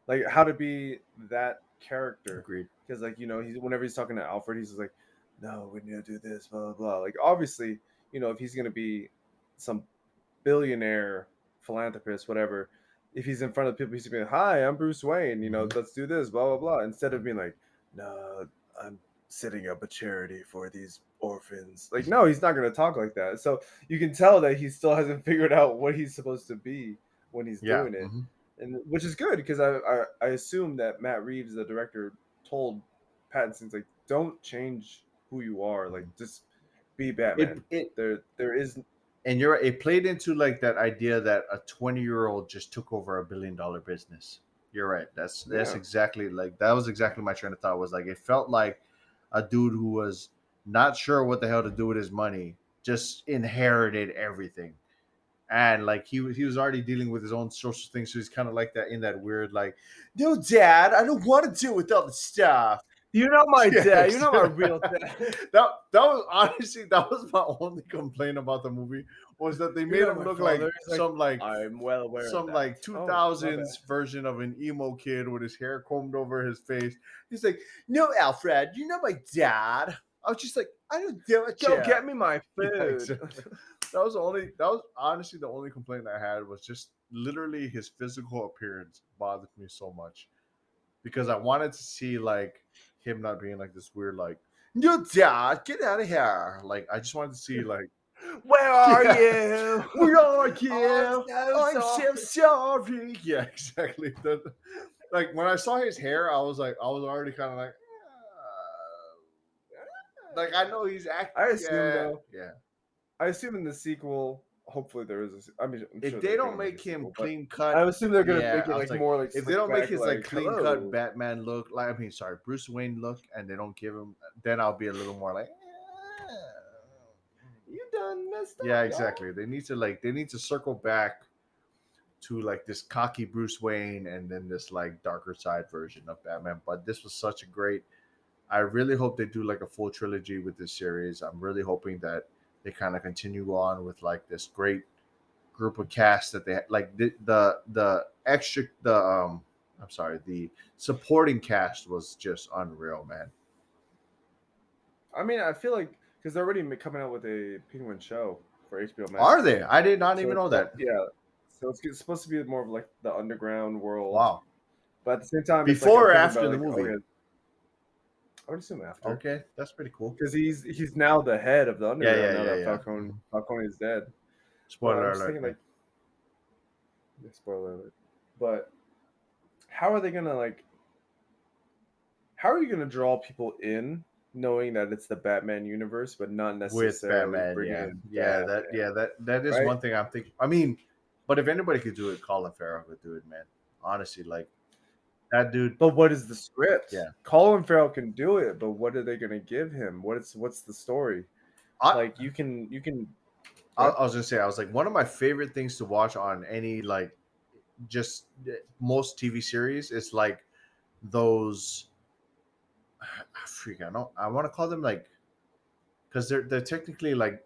like how to be that character. Agreed. Because like he's whenever he's talking to Alfred, he's just like, no, we need to do this, blah blah blah. Like obviously, if he's gonna be some billionaire philanthropist, whatever, if he's in front of people, he's gonna be like, hi, I'm Bruce Wayne. Mhm. Let's do this, blah blah blah. Instead of being like, no, I'm setting up a charity for these orphans. Like no, he's not gonna talk like that. So you can tell that he still hasn't figured out what he's supposed to be when he's Yeah. doing it, and which is good because I assume that Matt Reeves, the director, told Pattinson's like, don't change who you are, like just be Batman. It There is and you're right, it played into like that idea that a 20-year-old just took over $1 billion business. You're right. That's yeah. exactly like that was exactly my train of thought. Was like it felt like a dude who was not sure what the hell to do with his money just inherited everything. And like he was already dealing with his own social things, so he's kind of like that in that weird like, no, Dad, I don't want to deal with all the stuff. You know my Yes. dad. You know my real dad. That was honestly that was my only complaint about the movie was that they made know him my look father like is like, some like I'm well aware of some that. like Oh, my 2000s bad. version of an emo kid with his hair combed over his face. He's like, no, Alfred, you know my dad. I was just like, I don't do it. Go get me my Yeah, food. exactly. That was honestly the only complaint I had was just literally his physical appearance bothered me so much because I wanted to see like him not being like this weird like, no, dad, get out of here. Like I just wanted to see like, Where are Yeah. you? where are you? I'm so I'm so sorry. Yeah, exactly. Like when I saw his hair, I was already kind of like I know he's acting. I assume though. Yeah. I assume in the sequel, hopefully there is. I mean, I'm If sure they they're don't gonna make a him sequel, but clean cut, I assume they're gonna make I it was like more like if they don't make his like clean cut hello. Batman look, like I mean, sorry, Bruce Wayne look, and they don't give him, then I'll be a little more like, You done messed up. yeah, y'all. exactly. They need to circle back to like this cocky Bruce Wayne and then this like darker side version of Batman. But this was such a great I really hope they do like a full trilogy with this series. I'm really hoping that they kind of continue on with like this great group of cast that they like the extra I'm sorry, the supporting cast was just unreal, man. I mean, I feel like because they're already coming out with a Penguin show for HBO Max. Are they? I did not even know that. Yeah, so it's supposed to be more of like the underground world. Wow. But at the same time, Before or it's like, after the about, movie? okay, I would assume after. Okay, that's pretty cool. Because he's now the head of the underground now that Mhm. Falcone is dead. Spoiler I was alert. thinking spoiler alert. But how are they gonna how are you gonna draw people in knowing that it's the Batman universe, but not With necessarily Batman, bringing yeah, in that is right? one thing I'm thinking. I mean, but if anybody could do it, Colin Farrell could do it, man. Honestly, like that dude. But what is the script? Yeah. Colin Farrell can do it, but what are they gonna give him? What's the story? I, You can I was gonna say, I was like, one of my favorite things to watch on any like just most TV series is like those. I don't. I want to call them like because they're technically like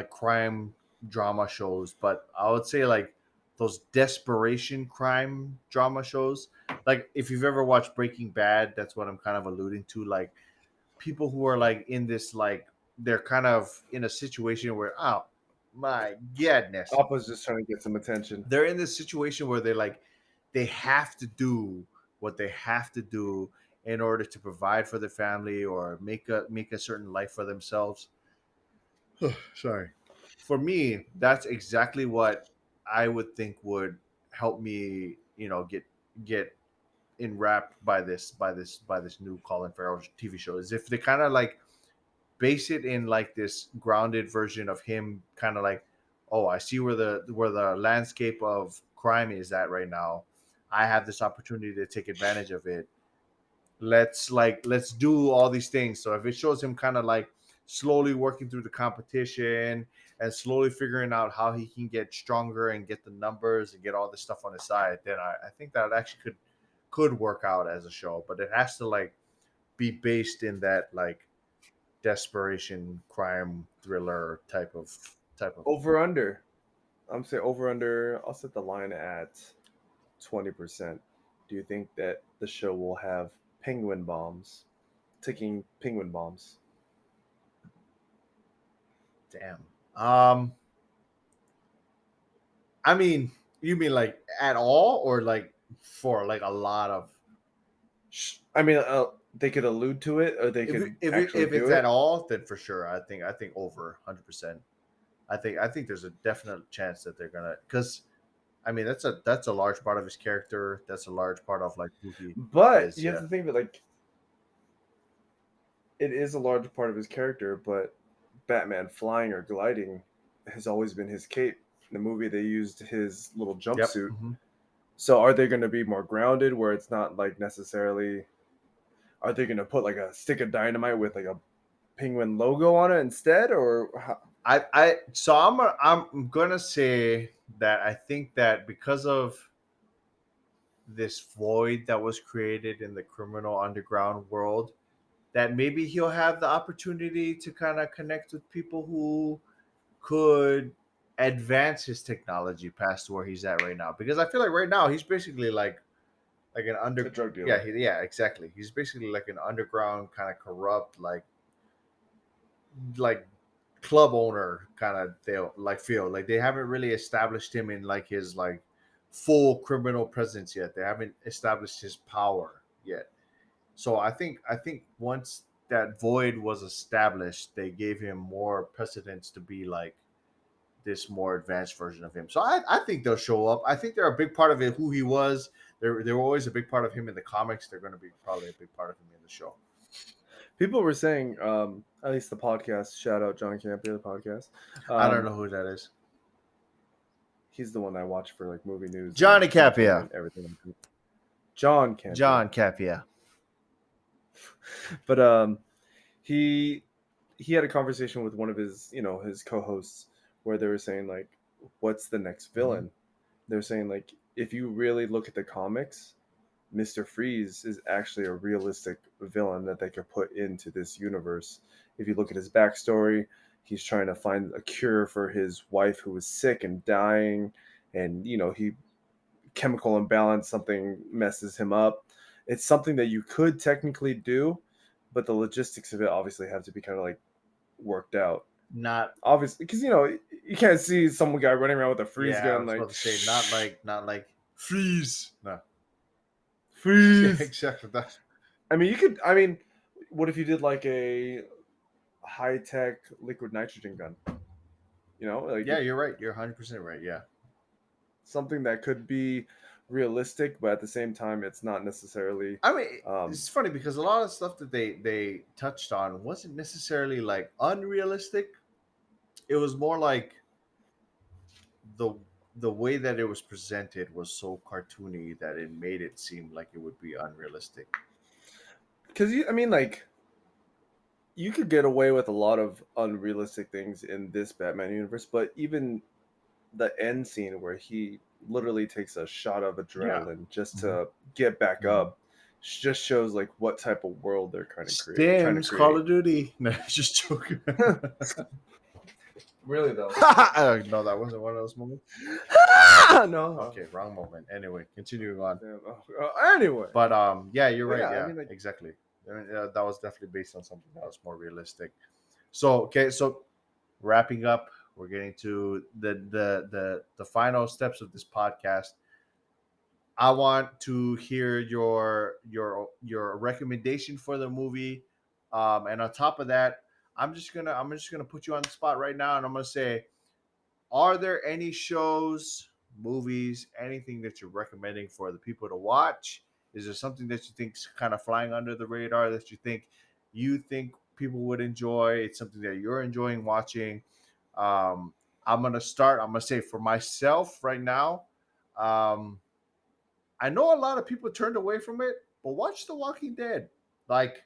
crime drama shows, but I would say like those desperation crime drama shows. Like if you've ever watched Breaking Bad, that's what I'm kind of alluding to. Like people who are like in this like they're kind of in a situation where oh my goodness, Appa's just trying to get some attention. they're in this situation where they have to do what they have to do in order to provide for their family or make a certain life for themselves. Sorry. For me, that's exactly what I would think would help me, get enwrapped by this new Colin Farrell TV show. Is if they kind of like base it in like this grounded version of him kind of like, oh, I see where the landscape of crime is at right now. I have this opportunity to take advantage of it. Let's do all these things. So if it shows him kind of like slowly working through the competition and slowly figuring out how he can get stronger and get the numbers and get all this stuff on his side, then I think that actually could work out as a show. But it has to like be based in that like desperation crime thriller type of Over under. I'm saying over under. I'll set the line at 20%. Do you think that the show will have penguin bombs, ticking penguin bombs? damn. I mean, you mean like at all or like for like a lot of I mean, they could allude to it, or they if could if, actually if do it's it. at all, then for sure I think over 100%. I think there's a definite chance that they're gonna because I mean that's a large part of his character. That's a large part of like who he But is. you have Yeah. to think that it is a large part of his character. But Batman flying or gliding has always been his cape. In the movie, they used his little Yep. jumpsuit. Mhm. So are they going to be more grounded, where it's not like necessarily? Are they going to put like a stick of dynamite with like a penguin logo on it instead, or how? I'm gonna say that I think that because of this void that was created in the criminal underground world, that maybe he'll have the opportunity to kind of connect with people who could advance his technology past where he's at right now. Because I feel like right now he's basically like an A drug dealer. yeah, exactly. He's basically like an underground kind of corrupt like club owner kind of feel like they haven't really established him in like his like full criminal presence yet. They haven't established his power yet. So I think once that void was established, they gave him more precedence to be like this more advanced version of him. So I think they'll show up. I think they're a big part of it. Who he was, they were always a big part of him in the comics. They're going to be probably a big part of him in the show. People were saying, at least the podcast. Shout out John Campia, the podcast. I don't know who that is. He's the one I watch for like movie news. Johnny and Capia. everything. John Campia. John Capia. But he had a conversation with one of his his co-hosts where they were saying like, what's the next villain? They're saying like, if you really look at the comics, Mr. Freeze is actually a realistic villain that they could put into this universe. If you look at his backstory, he's trying to find a cure for his wife who was sick and dying, and he chemical imbalance, something messes him up. It's something that you could technically do, but the logistics of it obviously have to be kind of like worked out. Not Obviously, because you can't see some guy running around with a freeze I gun was like about to say not like freeze. No. Yeah, freeze. exactly. That. I mean, you could. I mean, what if you did like a high tech liquid nitrogen gun? Like Yeah, you're right. You're 100% right. Yeah. something that could be realistic, but at the same time, it's not necessarily. I mean, Um, it's funny because a lot of stuff that they touched on wasn't necessarily like unrealistic. It was more like the the way that it was presented was so cartoony that it made it seem like it would be unrealistic. Because I mean, like, you could get away with a lot of unrealistic things in this Batman universe, but even the end scene where he literally takes a shot of adrenaline just to get back up just shows like what type of world they're kind of trying to Sims, create. Call of Duty. No, just joking. Really though. No, that wasn't one of those moments. No. Okay, wrong moment. Anyway, continuing on. Anyway. But yeah, you're right. Yeah, Yeah, I mean, like, exactly. I mean, that was definitely based on something that was more realistic. So so wrapping up, we're getting to the final steps of this podcast. I want to hear your recommendation for the movie, and on top of that, I'm just gonna put you on the spot right now, and I'm gonna say, are there any shows, movies, anything that you're recommending for the people to watch? Is there something that you think's kind of flying under the radar that you think people would enjoy? It's something that you're enjoying watching. I'm gonna start. I'm gonna say for myself right now. I know a lot of people turned away from it, but watch The Walking Dead. Like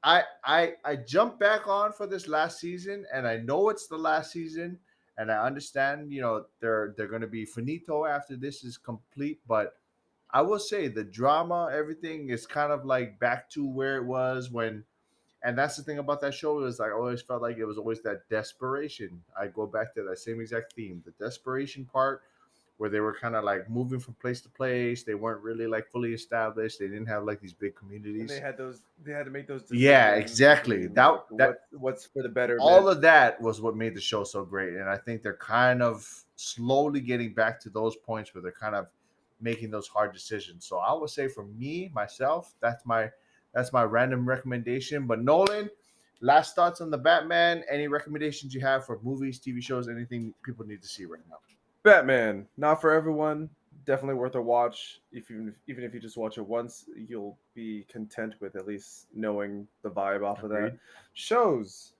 I jumped back on for this last season, and I know it's the last season, and I understand, they're going to be finito after this is complete, but I will say the drama, everything is kind of like back to where it was when, and that's the thing about that show is I always felt like it was always that desperation. I go back to that same exact theme, the desperation part where they were kind of like moving from place to place. They weren't really like fully established. They didn't have like these big communities. And they had to make those decisions. Yeah, exactly. What's for the better. All of that was what made the show so great. And I think they're kind of slowly getting back to those points where they're kind of making those hard decisions. So I would say for me, myself, that's my random recommendation. But Nolan, last thoughts on the Batman, any recommendations you have for movies, TV shows, anything people need to see right now? Batman, not for everyone. Definitely worth a watch. Even if you just watch it once, you'll be content with at least knowing the vibe off of that. Shows.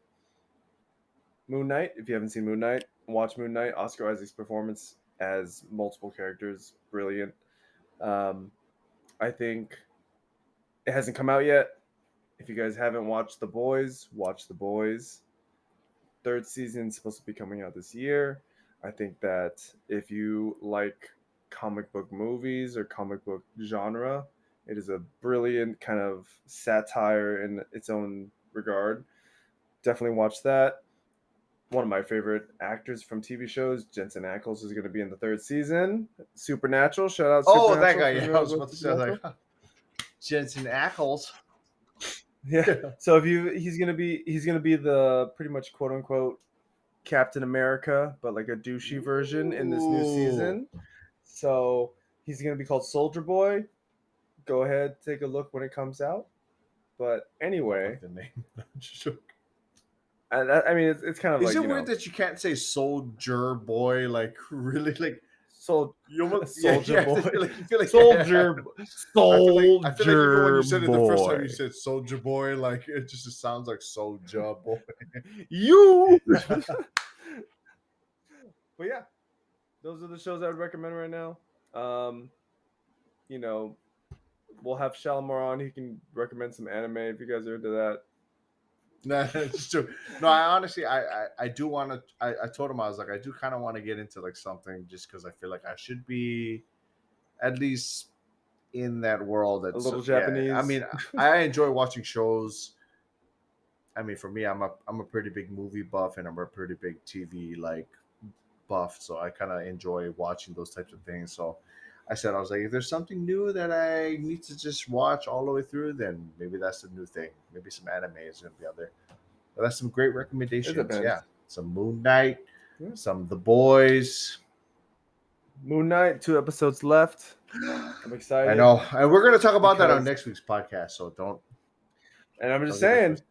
Moon Knight. If you haven't seen Moon Knight, watch Moon Knight. Oscar Isaac's performance as multiple characters, brilliant. I think it hasn't come out yet. If you guys haven't watched The Boys, watch The Boys. Third season is supposed to be coming out this year. I think that if you like comic book movies or comic book genre, it is a brilliant kind of satire in its own regard. Definitely watch that. One of my favorite actors from TV shows, Jensen Ackles, is going to be in the third season. Supernatural. Shout out Supernatural. Oh, that guy. Yeah, I was about to say like Jensen Ackles. Yeah. So if he's gonna be the pretty much quote unquote Captain America, but like a douchey version in this new season. So he's gonna be called Soldier Boy. Go ahead, take a look when it comes out. But anyway, the name. I mean, it's kind of is like. Is it weird that you can't say Soldier Boy? Like really, like you almost Soldier Boy. You feel like Soldier. Soldier. I feel like even when you said it the first Boy. time, you said Soldier Boy. Like it just sounds like Soldier Boy. You. But yeah, those are the shows I would recommend right now. We'll have Shalimar on. He can recommend some anime if you guys are into that. No, it's true. No, I honestly, I do want to. I told him I was like, I do kind of want to get into like something just because I feel like I should be at least in that world. That's A little yeah, Japanese. I mean, I enjoy watching shows. I mean, for me, I'm a pretty big movie buff, and I'm a pretty big TV like buff. So I kind of enjoy watching those types of things. So I was like, if there's something new that I need to just watch all the way through, then maybe that's the new thing. Maybe some anime is gonna be out there. But that's some great recommendations. depends. Yeah, some Moon Knight, Yeah. some The Boys. Moon Knight, 2 episodes left. I'm excited. I know, and we're gonna talk about that on Because- next week's podcast. So don't. And I'm just Don't get saying, it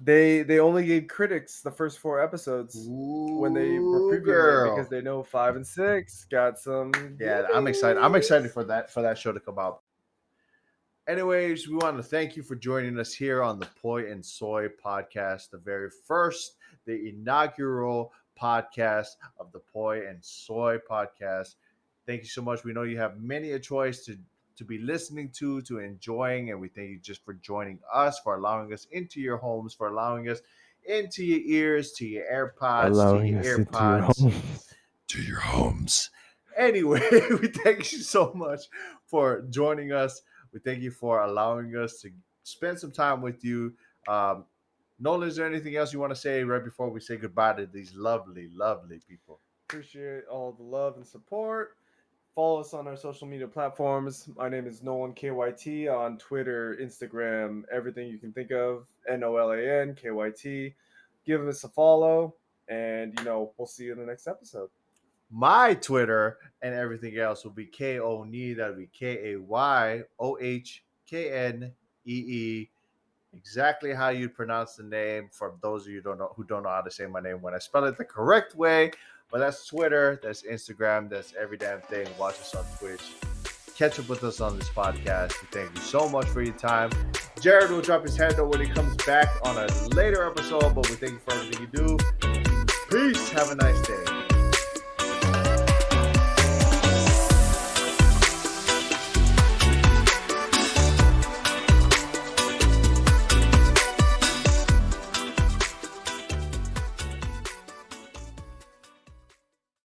they only gave critics the first 4 episodes when they were Ooh, previewing girl. it because they know 5 and 6 got some. Yeah, I'm excited. I'm excited for that show to come out. Anyways, we want to thank you for joining us here on the Poi N Soy podcast, the very first, the inaugural podcast of the Poi N Soy podcast. Thank you so much. We know you have many a choice to be listening to enjoying, and we thank you just for joining us, for allowing us into your homes, for allowing us into your ears, to your AirPods, Allowing to us your into your AirPods, home. to your homes. Anyway, we thank you so much for joining us. We thank you for allowing us to spend some time with you. Nolan, is there anything else you want to say right before we say goodbye to these lovely, lovely people? Appreciate all the love and support. Follow us on our social media platforms. My name is Nolan KYT on Twitter, Instagram, everything you can think of. NOLAN KYT. Give us a follow, and we'll see you in the next episode. My Twitter and everything else will be Keoni. That would be KAYOHKNEE. Exactly how you pronounce the name. For those of you who don't know how to say my name when I spell it the correct way. But that's Twitter, that's Instagram, that's every damn thing. Watch us on Twitch. Catch up with us on this podcast. We thank you so much for your time. Jared will drop his handle when he comes back on a later episode, but we thank you for everything you do. Peace. Have a nice day.